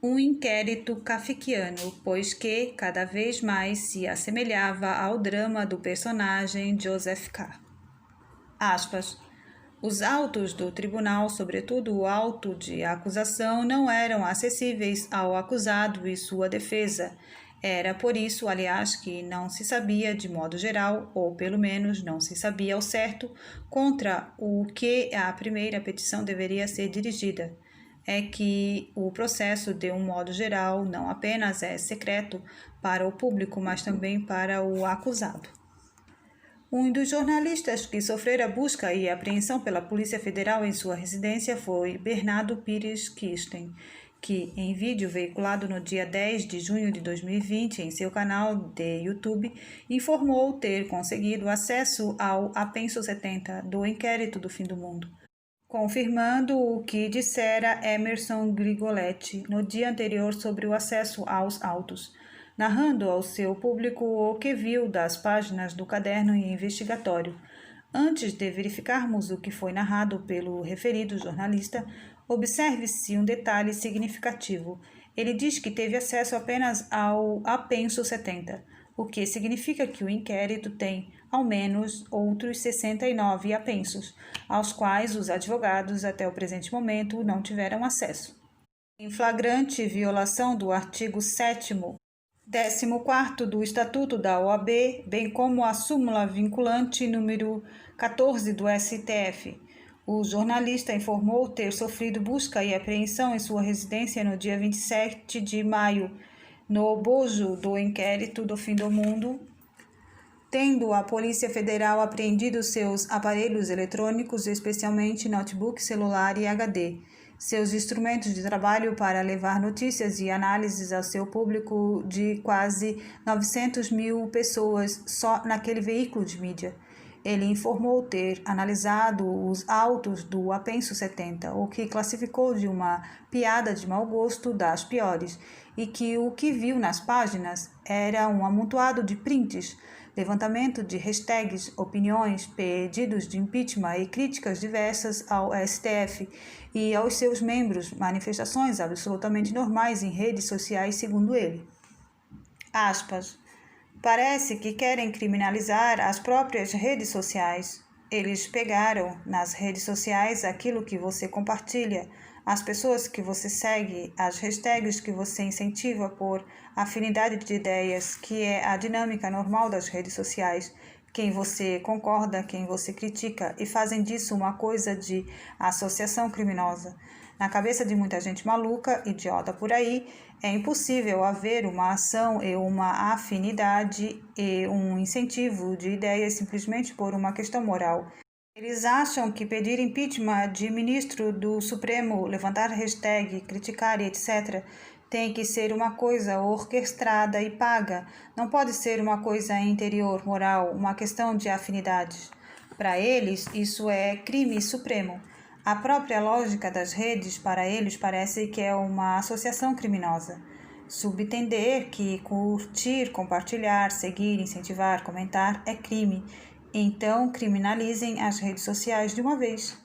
[SPEAKER 1] um inquérito kafkiano, pois que cada vez mais se assemelhava ao drama do personagem Joseph K. Aspas. Os autos do tribunal, sobretudo o auto de acusação, não eram acessíveis ao acusado e sua defesa. Era por isso, aliás, que não se sabia de modo geral, ou pelo menos não se sabia ao certo, contra o que a primeira petição deveria ser dirigida. É que o processo, de um modo geral, não apenas é secreto para o público, mas também para o acusado. Um dos jornalistas que sofrera busca e apreensão pela Polícia Federal em sua residência foi Bernardo Pires Kirsten, que, em vídeo veiculado no dia 10 de junho de 2020 em seu canal de YouTube, informou ter conseguido acesso ao apenso 70 do inquérito do fim do mundo, confirmando o que dissera Emerson Grigoletti no dia anterior sobre o acesso aos autos, narrando ao seu público o que viu das páginas do caderno investigatório. Antes de verificarmos o que foi narrado pelo referido jornalista, observe-se um detalhe significativo. Ele diz que teve acesso apenas ao apenso 70, o que significa que o inquérito tem, ao menos, outros 69 apensos, aos quais os advogados, até o presente momento, não tiveram acesso. Em flagrante violação do artigo 7º, 14º do Estatuto da OAB, bem como a súmula vinculante número 14 do STF. O jornalista informou ter sofrido busca e apreensão em sua residência no dia 27 de maio, no bojo do inquérito do fim do mundo, tendo a Polícia Federal apreendido seus aparelhos eletrônicos, especialmente notebook, celular e HD, seus instrumentos de trabalho para levar notícias e análises ao seu público de quase 900 mil pessoas só naquele veículo de mídia. Ele informou ter analisado os autos do apenso 70, o que classificou de uma piada de mau gosto das piores, e que o que viu nas páginas era um amontoado de prints, levantamento de hashtags, opiniões, pedidos de impeachment e críticas diversas ao STF e aos seus membros, manifestações absolutamente normais em redes sociais, segundo ele. Aspas. Parece que querem criminalizar as próprias redes sociais. Eles pegaram nas redes sociais aquilo que você compartilha, as pessoas que você segue, as hashtags que você incentiva por afinidade de ideias, que é a dinâmica normal das redes sociais, quem você concorda, quem você critica, e fazem disso uma coisa de associação criminosa. Na cabeça de muita gente maluca, idiota por aí, é impossível haver uma ação e uma afinidade e um incentivo de ideias simplesmente por uma questão moral. Eles acham que pedir impeachment de ministro do Supremo, levantar hashtag, criticar e etc., tem que ser uma coisa orquestrada e paga. Não pode ser uma coisa interior, moral, uma questão de afinidades. Para eles, isso é crime supremo. A própria lógica das redes, para eles, parece que é uma associação criminosa. Subentender que curtir, compartilhar, seguir, incentivar, comentar é crime. Então, criminalizem as redes sociais de uma vez.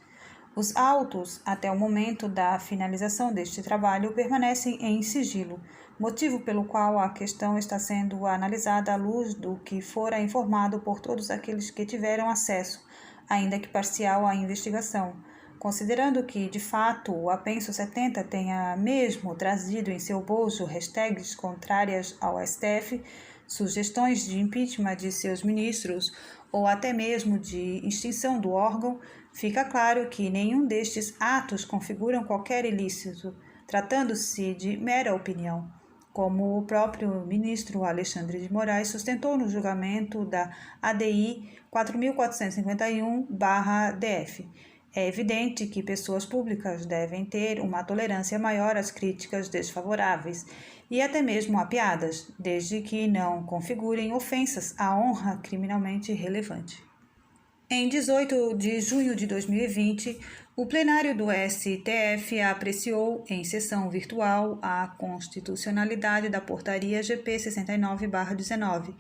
[SPEAKER 1] Os autos, até o momento da finalização deste trabalho, permanecem em sigilo, motivo pelo qual a questão está sendo analisada à luz do que fora informado por todos aqueles que tiveram acesso, ainda que parcial, à investigação. Considerando que, de fato, o apenso 70 tenha mesmo trazido em seu bojo hashtags contrárias ao STF, sugestões de impeachment de seus ministros ou até mesmo de extinção do órgão, fica claro que nenhum destes atos configuram qualquer ilícito, tratando-se de mera opinião, como o próprio ministro Alexandre de Moraes sustentou no julgamento da ADI 4451/DF. É evidente que pessoas públicas devem ter uma tolerância maior às críticas desfavoráveis e até mesmo a piadas, desde que não configurem ofensas à honra criminalmente relevante. Em 18 de junho de 2020, o plenário do STF apreciou, em sessão virtual, a constitucionalidade da Portaria GP 69/19,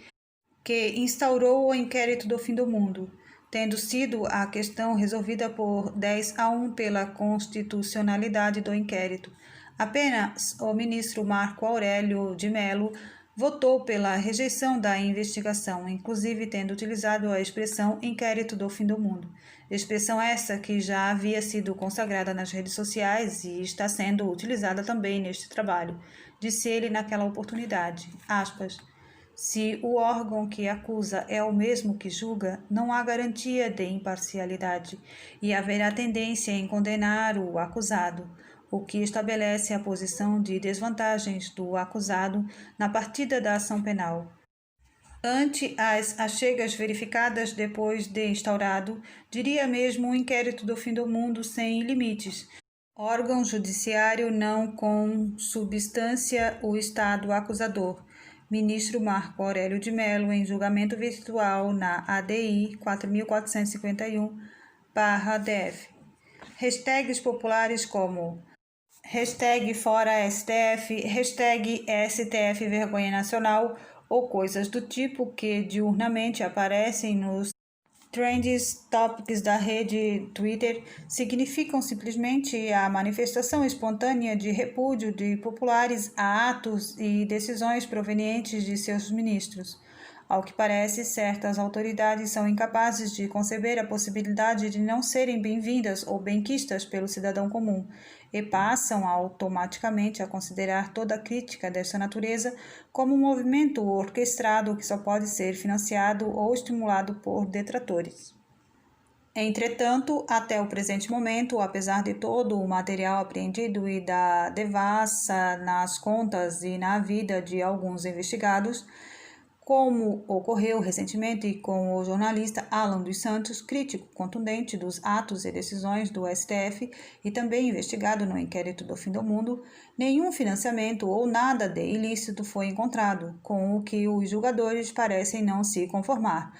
[SPEAKER 1] que instaurou o inquérito do fim do mundo, tendo sido a questão resolvida por 10-1 pela constitucionalidade do inquérito. Apenas o ministro Marco Aurélio de Mello votou pela rejeição da investigação, inclusive tendo utilizado a expressão inquérito do fim do mundo. Expressão essa que já havia sido consagrada nas redes sociais e está sendo utilizada também neste trabalho, disse ele naquela oportunidade. Aspas. Se o órgão que acusa é o mesmo que julga, não há garantia de imparcialidade e haverá tendência em condenar o acusado, o que estabelece a posição de desvantagens do acusado na partida da ação penal. Ante as achegas verificadas depois de instaurado, diria mesmo um inquérito do fim do mundo sem limites. Órgão judiciário não consubstância o Estado acusador. Ministro Marco Aurélio de Mello, em julgamento virtual na ADI 4451/DF. Hashtags populares como #ForaSTF, #STF Vergonha Nacional ou coisas do tipo que diurnamente aparecem nos Trends Topics da rede Twitter significam simplesmente a manifestação espontânea de repúdio de populares a atos e decisões provenientes de seus ministros. Ao que parece, certas autoridades são incapazes de conceber a possibilidade de não serem bem-vindas ou benquistas pelo cidadão comum, e passam automaticamente a considerar toda crítica dessa natureza como um movimento orquestrado que só pode ser financiado ou estimulado por detratores. Entretanto, até o presente momento, apesar de todo o material apreendido e da devassa nas contas e na vida de alguns investigados, como ocorreu recentemente com o jornalista Alan dos Santos, crítico contundente dos atos e decisões do STF e também investigado no inquérito do fim do mundo, nenhum financiamento ou nada de ilícito foi encontrado, com o que os julgadores parecem não se conformar,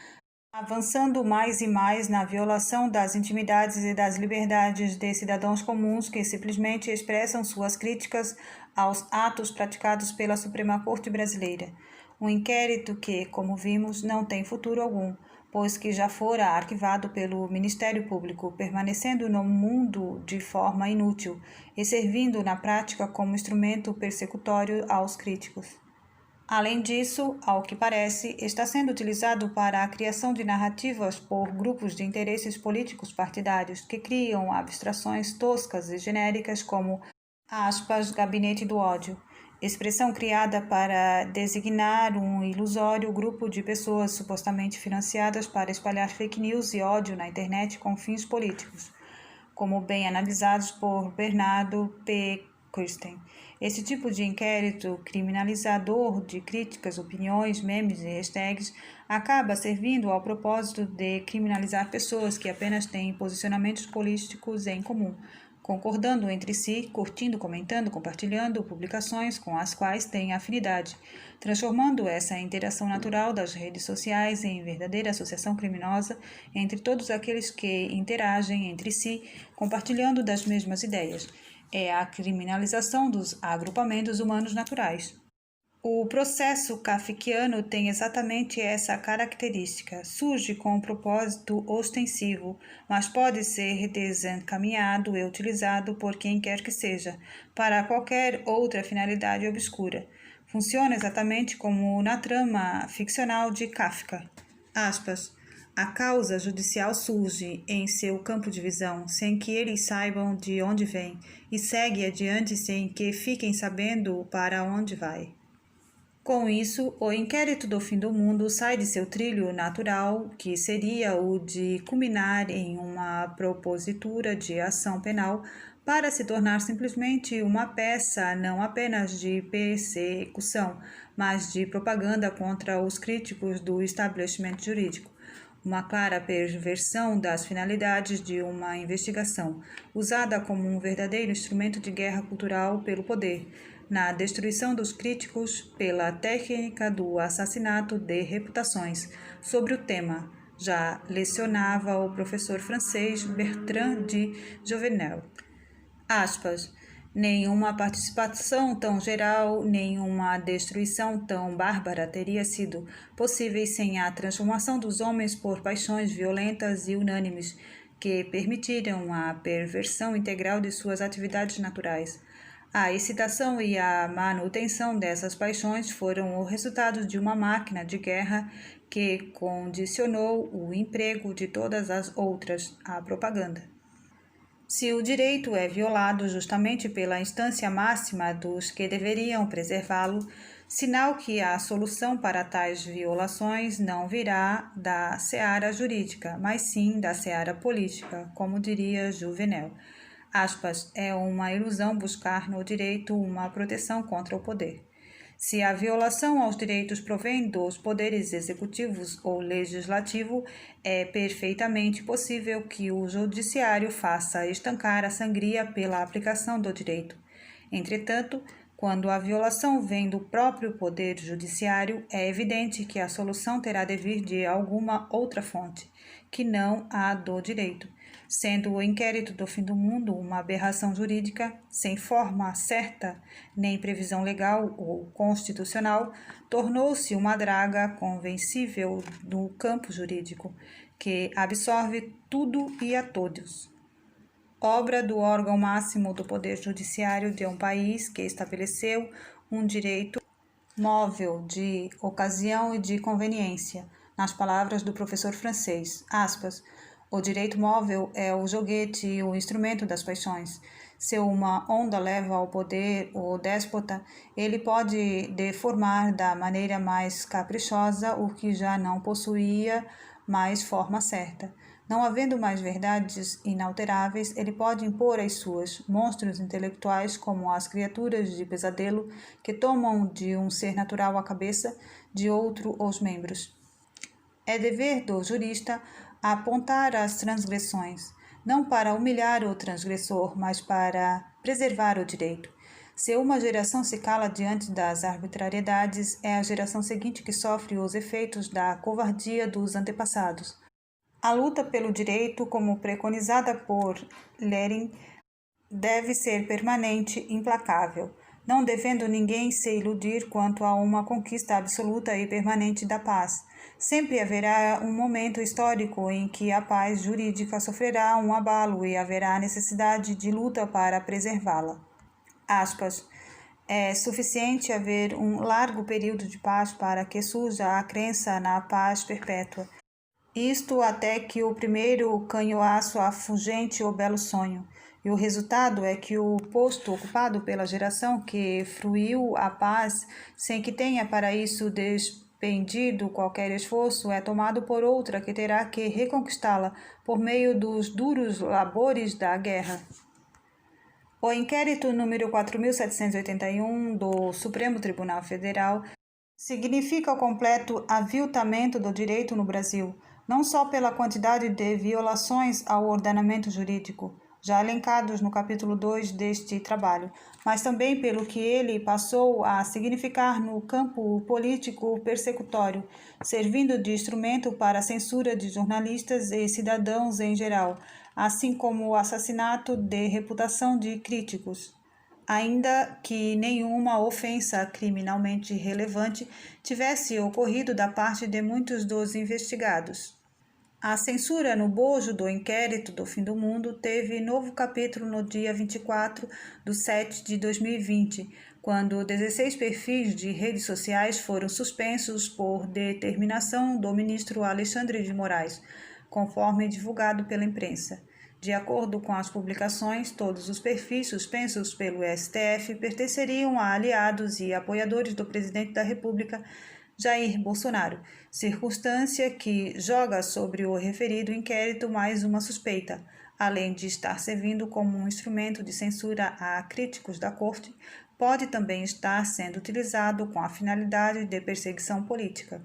[SPEAKER 1] avançando mais e mais na violação das intimidades e das liberdades de cidadãos comuns que simplesmente expressam suas críticas aos atos praticados pela Suprema Corte Brasileira. Um inquérito que, como vimos, não tem futuro algum, pois que já fora arquivado pelo Ministério Público, permanecendo no mundo de forma inútil e servindo na prática como instrumento persecutório aos críticos. Além disso, ao que parece, está sendo utilizado para a criação de narrativas por grupos de interesses políticos partidários que criam abstrações toscas e genéricas como, aspas, gabinete do ódio, expressão criada para designar um ilusório grupo de pessoas supostamente financiadas para espalhar fake news e ódio na internet com fins políticos, como bem analisados por Bernardo P. Kirsten. Esse tipo de inquérito criminalizador de críticas, opiniões, memes e hashtags acaba servindo ao propósito de criminalizar pessoas que apenas têm posicionamentos políticos em comum, concordando entre si, curtindo, comentando, compartilhando publicações com as quais têm afinidade, transformando essa interação natural das redes sociais em verdadeira associação criminosa entre todos aqueles que interagem entre si, compartilhando das mesmas ideias. É a criminalização dos agrupamentos humanos naturais. O processo kafkiano tem exatamente essa característica. Surge com um propósito ostensivo, mas pode ser desencaminhado e utilizado por quem quer que seja, para qualquer outra finalidade obscura. Funciona exatamente como na trama ficcional de Kafka. Aspas. A causa judicial surge em seu campo de visão, sem que eles saibam de onde vem, e segue adiante sem que fiquem sabendo para onde vai. Com isso, o inquérito do fim do mundo sai de seu trilho natural, que seria o de culminar em uma propositura de ação penal, para se tornar simplesmente uma peça não apenas de persecução, mas de propaganda contra os críticos do estabelecimento jurídico. Uma clara perversão das finalidades de uma investigação, usada como um verdadeiro instrumento de guerra cultural pelo poder, na destruição dos críticos pela técnica do assassinato de reputações, sobre o tema Já lecionava o professor francês Bertrand de Jouvenel. Aspas. Nenhuma participação tão geral, nenhuma destruição tão bárbara teria sido possível sem a transformação dos homens por paixões violentas e unânimes que permitiram a perversão integral de suas atividades naturais. A excitação e a manutenção dessas paixões foram o resultado de uma máquina de guerra que condicionou o emprego de todas as outras, a propaganda. Se o direito é violado justamente pela instância máxima dos que deveriam preservá-lo, sinal que a solução para tais violações não virá da seara jurídica, mas sim da seara política, como diria Jouvenel. Aspas, é uma ilusão buscar no direito uma proteção contra o poder. Se a violação aos direitos provém dos poderes executivos ou legislativo, é perfeitamente possível que o judiciário faça estancar a sangria pela aplicação do direito. Entretanto, quando a violação vem do próprio poder judiciário, é evidente que a solução terá de vir de alguma outra fonte, que não a do direito. Sendo o inquérito do fim do mundo uma aberração jurídica, sem forma certa, nem previsão legal ou constitucional, tornou-se uma draga convencível no campo jurídico, que absorve tudo e a todos. Obra do órgão máximo do poder judiciário de um país que estabeleceu um direito móvel de ocasião e de conveniência, nas palavras do professor francês, aspas, o direito móvel é o joguete e o instrumento das paixões. Se uma onda leva ao poder o déspota, ele pode deformar da maneira mais caprichosa o que já não possuía mais forma certa. Não havendo mais verdades inalteráveis, ele pode impor as suas monstros intelectuais como as criaturas de pesadelo que tomam de um ser natural a cabeça, de outro os membros. É dever do jurista apontar as transgressões, não para humilhar o transgressor, mas para preservar o direito. Se uma geração se cala diante das arbitrariedades, é a geração seguinte que sofre os efeitos da covardia dos antepassados. A luta pelo direito, como preconizada por Lenin, deve ser permanente, implacável, não devendo ninguém se iludir quanto a uma conquista absoluta e permanente da paz. Sempre haverá um momento histórico em que a paz jurídica sofrerá um abalo e haverá necessidade de luta para preservá-la. Aspas. É suficiente haver um largo período de paz para que surja a crença na paz perpétua. Isto até que o primeiro canhoaço afugente o belo sonho. E o resultado é que o posto ocupado pela geração que fruiu a paz, sem que tenha para isso despendido qualquer esforço, é tomado por outra que terá que reconquistá-la por meio dos duros labores da guerra. O inquérito número 4.781 do Supremo Tribunal Federal significa o completo aviltamento do direito no Brasil, não só pela quantidade de violações ao ordenamento jurídico, já elencados no capítulo 2 deste trabalho, mas também pelo que ele passou a significar no campo político persecutório, servindo de instrumento para a censura de jornalistas e cidadãos em geral, assim como o assassinato de reputação de críticos. Ainda que nenhuma ofensa criminalmente relevante tivesse ocorrido da parte de muitos dos investigados. A censura no bojo do inquérito do fim do mundo teve novo capítulo no dia 24/7/2020, quando 16 perfis de redes sociais foram suspensos por determinação do ministro Alexandre de Moraes, conforme divulgado pela imprensa. De acordo com as publicações, todos os perfis suspensos pelo STF pertenceriam a aliados e apoiadores do presidente da República, Jair Bolsonaro, circunstância que joga sobre o referido inquérito mais uma suspeita, além de estar servindo como um instrumento de censura a críticos da corte, pode também estar sendo utilizado com a finalidade de perseguição política.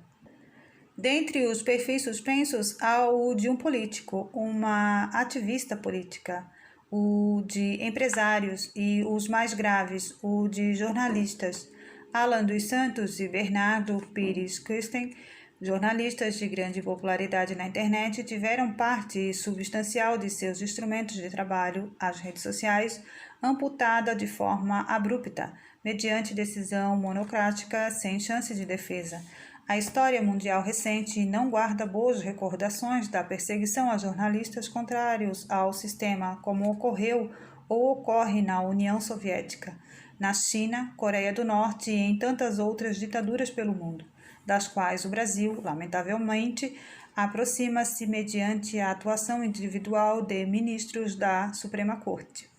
[SPEAKER 1] Dentre os perfis suspensos, há o de um político, uma ativista política, o de empresários e, os mais graves, o de jornalistas. Alan dos Santos e Bernardo Pires Kirsten Jornalistas de grande popularidade na internet tiveram parte substancial de seus instrumentos de trabalho, as redes sociais, amputada de forma abrupta, mediante decisão monocrática sem chance de defesa. A história mundial recente não guarda boas recordações da perseguição a jornalistas contrários ao sistema, como ocorreu ou ocorre na União Soviética, na China, Coreia do Norte e em tantas outras ditaduras pelo mundo, das quais o Brasil, lamentavelmente, aproxima-se mediante a atuação individual de ministros da Suprema Corte.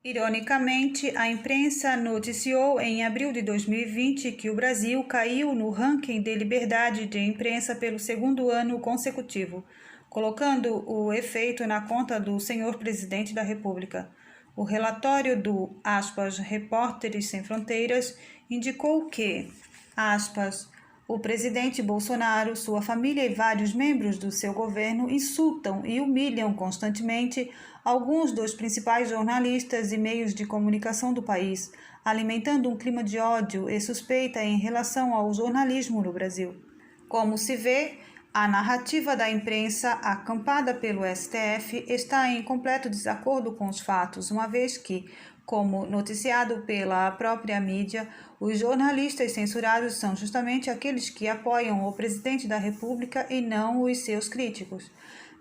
[SPEAKER 1] Ironicamente, a imprensa noticiou em abril de 2020 que o Brasil caiu no ranking de liberdade de imprensa pelo segundo ano consecutivo, colocando o efeito na conta do senhor presidente da República. O relatório do, Repórteres Sem Fronteiras indicou que, o presidente Bolsonaro, sua família e vários membros do seu governo insultam e humilham constantemente alguns dos principais jornalistas e meios de comunicação do país, alimentando um clima de ódio e suspeita em relação ao jornalismo no Brasil. Como se vê, a narrativa da imprensa, acampada pelo STF, está em completo desacordo com os fatos, uma vez que, como noticiado pela própria mídia, os jornalistas censurados são justamente aqueles que apoiam o presidente da República e não os seus críticos.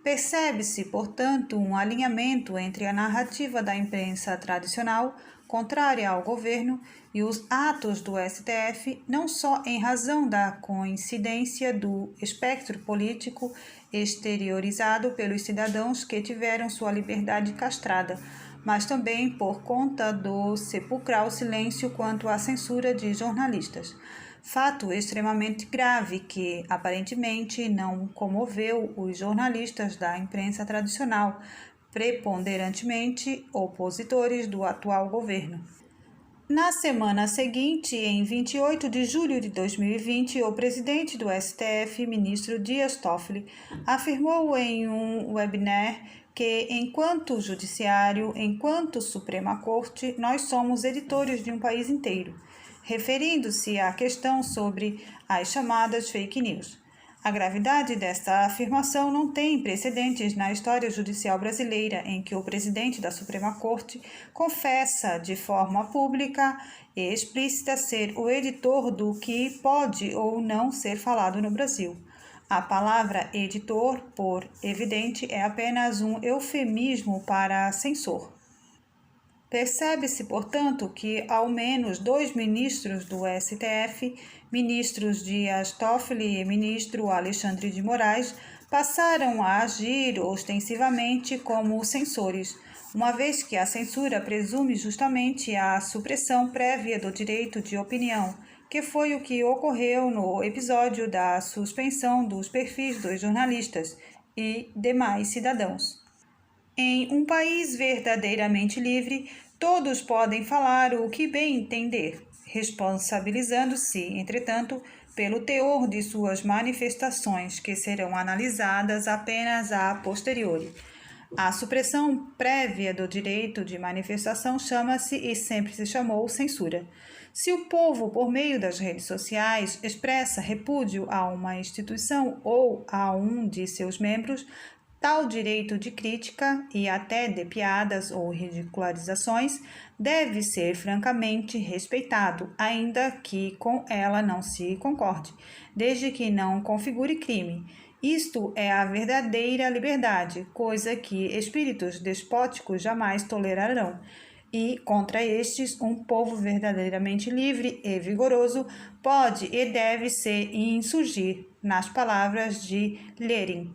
[SPEAKER 1] Percebe-se, portanto, um alinhamento entre a narrativa da imprensa tradicional, contrária ao governo, e os atos do STF, não só em razão da coincidência do espectro político exteriorizado pelos cidadãos que tiveram sua liberdade castrada, mas também por conta do sepulcral silêncio quanto à censura de jornalistas. Fato extremamente grave que, aparentemente, não comoveu os jornalistas da imprensa tradicional, preponderantemente opositores do atual governo. Na semana seguinte, em 28 de julho de 2020, o presidente do STF, ministro Dias Toffoli, afirmou em um webinar que, enquanto judiciário, enquanto Suprema Corte, nós somos editores de um país inteiro, referindo-se à questão sobre as chamadas fake news. A gravidade desta afirmação não tem precedentes na história judicial brasileira, em que o presidente da Suprema Corte confessa de forma pública e explícita ser o editor do que pode ou não ser falado no Brasil. A palavra editor, por evidente, é apenas um eufemismo para censor. Percebe-se, portanto, que ao menos 2 ministros do STF, ministros Dias Toffoli e ministro Alexandre de Moraes, passaram a agir ostensivamente como censores, uma vez que a censura presume justamente a supressão prévia do direito de opinião, que foi o que ocorreu no episódio da suspensão dos perfis dos jornalistas e demais cidadãos. Em um país verdadeiramente livre, todos podem falar o que bem entender, responsabilizando-se, entretanto, pelo teor de suas manifestações, que serão analisadas apenas a posteriori. A supressão prévia do direito de manifestação chama-se e sempre se chamou censura. Se o povo, por meio das redes sociais, expressa repúdio a uma instituição ou a um de seus membros, tal direito de crítica e até de piadas ou ridicularizações deve ser francamente respeitado, ainda que com ela não se concorde, desde que não configure crime. Isto é a verdadeira liberdade, coisa que espíritos despóticos jamais tolerarão. E, contra estes, um povo verdadeiramente livre e vigoroso pode e deve se insurgir, nas palavras de Lenin.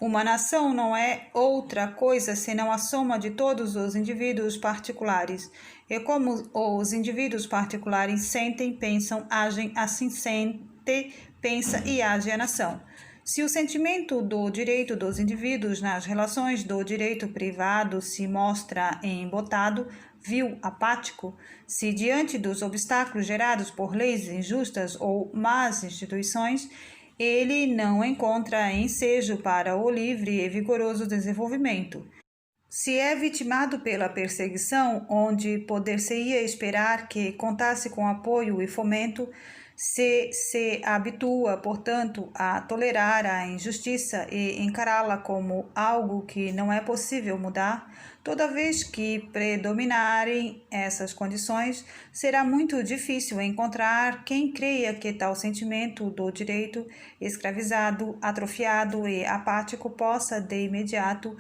[SPEAKER 1] Uma nação não é outra coisa senão a soma de todos os indivíduos particulares. E como os indivíduos particulares sentem, pensam, agem, assim sente, pensa e age a nação. Se o sentimento do direito dos indivíduos nas relações do direito privado se mostra embotado, vil, apático, se diante dos obstáculos gerados por leis injustas ou más instituições, ele não encontra ensejo para o livre e vigoroso desenvolvimento. Se é vitimado pela perseguição, onde poder-se-ia esperar que contasse com apoio e fomento, Se habitua, portanto, a tolerar a injustiça e encará-la como algo que não é possível mudar, toda vez que predominarem essas condições, será muito difícil encontrar quem creia que tal sentimento do direito, escravizado, atrofiado e apático, possa, de imediato,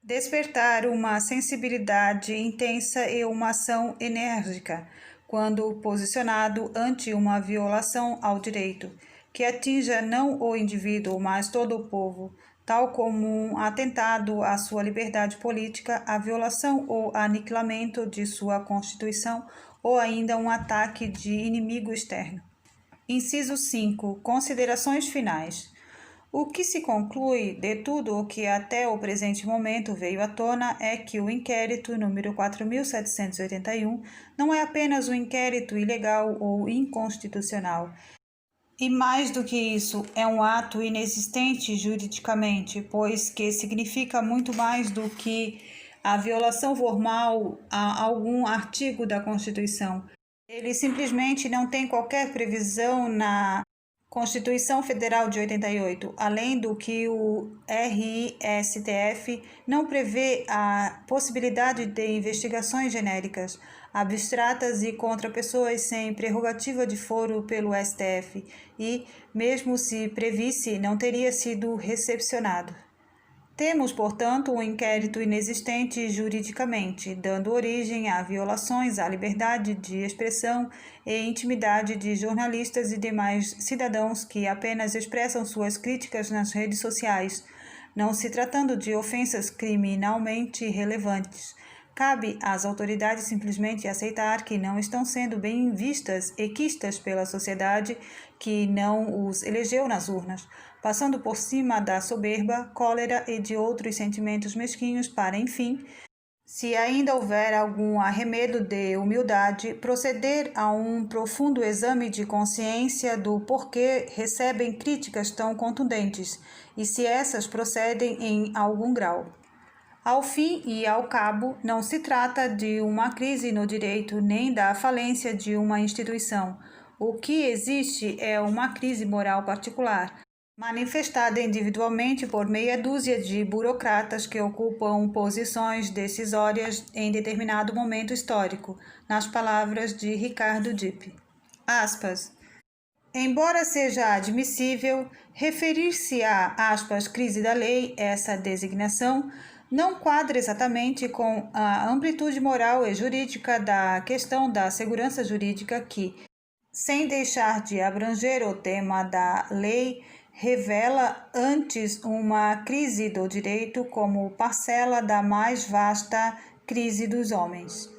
[SPEAKER 1] despertar uma sensibilidade intensa e uma ação enérgica, quando posicionado ante uma violação ao direito, que atinja não o indivíduo, mas todo o povo, tal como um atentado à sua liberdade política, a violação ou aniquilamento de sua Constituição, ou ainda um ataque de inimigo externo. Inciso 5. Considerações finais. O que se conclui de tudo o que até o presente momento veio à tona é que o inquérito número 4.781 não é apenas um inquérito ilegal ou inconstitucional, e mais do que isso, é um ato inexistente juridicamente, pois que significa muito mais do que a violação formal a algum artigo da Constituição. Ele simplesmente não tem qualquer previsão na Constituição Federal de 88, além do que o RISTF não prevê a possibilidade de investigações genéricas, abstratas e contra pessoas sem prerrogativa de foro pelo STF e, mesmo se previsse, não teria sido recepcionado. Temos, portanto, um inquérito inexistente juridicamente, dando origem a violações à liberdade de expressão e intimidade de jornalistas e demais cidadãos que apenas expressam suas críticas nas redes sociais, não se tratando de ofensas criminalmente relevantes. Cabe às autoridades simplesmente aceitar que não estão sendo bem vistas e quistas pela sociedade que não os elegeu nas urnas, passando por cima da soberba, cólera e de outros sentimentos mesquinhos para, enfim, se ainda houver algum arremedo de humildade, proceder a um profundo exame de consciência do porquê recebem críticas tão contundentes e se essas procedem em algum grau. Ao fim e ao cabo, não se trata de uma crise no direito nem da falência de uma instituição. O que existe é uma crise moral particular, manifestada individualmente por meia dúzia de burocratas que ocupam posições decisórias em determinado momento histórico, nas palavras de Ricardo Dipp. Aspas. Embora seja admissível referir-se à, crise da lei, essa designação não quadra exatamente com a amplitude moral e jurídica da questão da segurança jurídica que, sem deixar de abranger o tema da lei, revela antes uma crise do direito como parcela da mais vasta crise dos homens.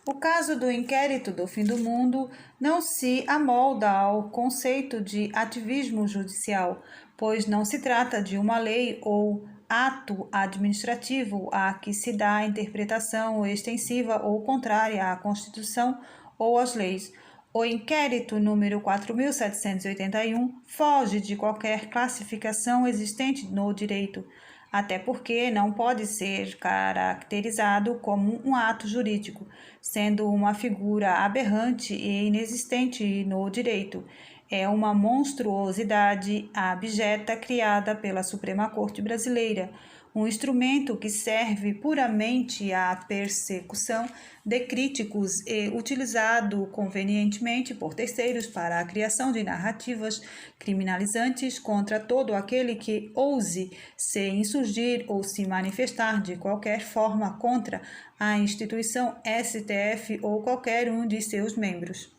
[SPEAKER 1] O caso do inquérito do fim do mundo não se amolda ao conceito de ativismo judicial, pois não se trata de uma lei ou ato administrativo a que se dá interpretação extensiva ou contrária à Constituição ou às leis. O inquérito número 4.781 foge de qualquer classificação existente no direito, até porque não pode ser caracterizado como um ato jurídico, sendo uma figura aberrante e inexistente no direito. É uma monstruosidade abjeta criada pela Suprema Corte Brasileira, um instrumento que serve puramente à persecução de críticos e utilizado convenientemente por terceiros para a criação de narrativas criminalizantes contra todo aquele que ouse se insurgir ou se manifestar de qualquer forma contra a instituição STF ou qualquer um de seus membros.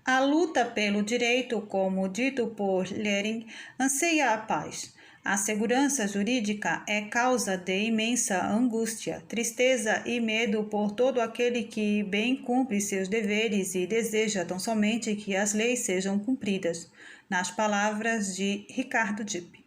[SPEAKER 1] A luta pelo direito, como dito por Lering, anseia a paz. A segurança jurídica é causa de imensa angústia, tristeza e medo por todo aquele que bem cumpre seus deveres e deseja tão somente que as leis sejam cumpridas, nas palavras de Ricardo Dipp.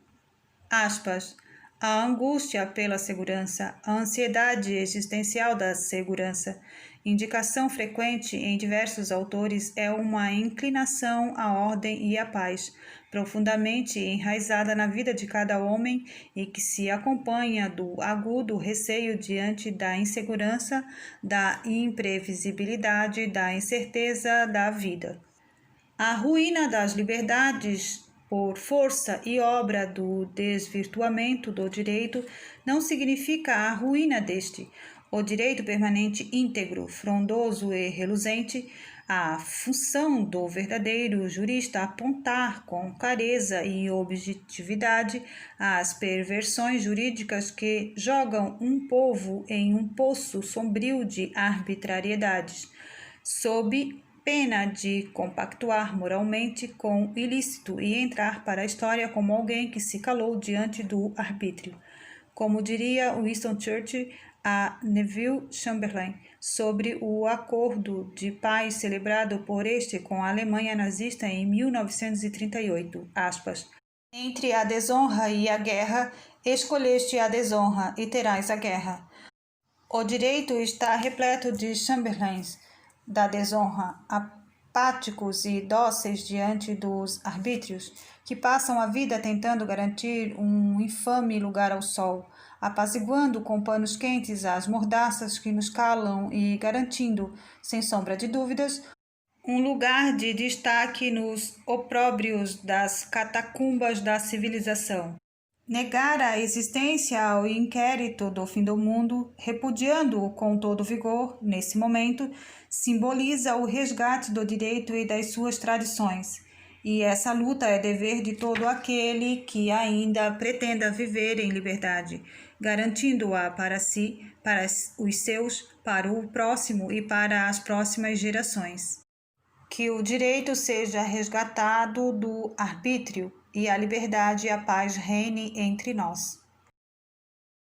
[SPEAKER 1] Aspas. A angústia pela segurança, a ansiedade existencial da segurança, indicação frequente em diversos autores, é uma inclinação à ordem e à paz, profundamente enraizada na vida de cada homem e que se acompanha do agudo receio diante da insegurança, da imprevisibilidade, da incerteza da vida. A ruína das liberdades por força e obra do desvirtuamento do direito não significa a ruína deste. O direito permanente íntegro, frondoso e reluzente, a função do verdadeiro jurista apontar com clareza e objetividade as perversões jurídicas que jogam um povo em um poço sombrio de arbitrariedades, sob pena de compactuar moralmente com o ilícito e entrar para a história como alguém que se calou diante do arbítrio. Como diria Winston Churchill a Neville Chamberlain sobre o acordo de paz celebrado por este com a Alemanha nazista em 1938, aspas, entre a desonra e a guerra, escolheste a desonra e terás a guerra. O direito está repleto de Chamberlains da desonra, apáticos e dóceis diante dos arbítrios, que passam a vida tentando garantir um infame lugar ao sol, apaziguando com panos quentes as mordaças que nos calam e garantindo, sem sombra de dúvidas, um lugar de destaque nos opróbrios das catacumbas da civilização. Negar a existência ao inquérito do fim do mundo, repudiando-o com todo vigor, nesse momento, simboliza o resgate do direito e das suas tradições. E essa luta é dever de todo aquele que ainda pretenda viver em liberdade, garantindo-a para si, para os seus, para o próximo e para as próximas gerações. Que o direito seja resgatado do arbítrio, e a liberdade e a paz reine entre nós.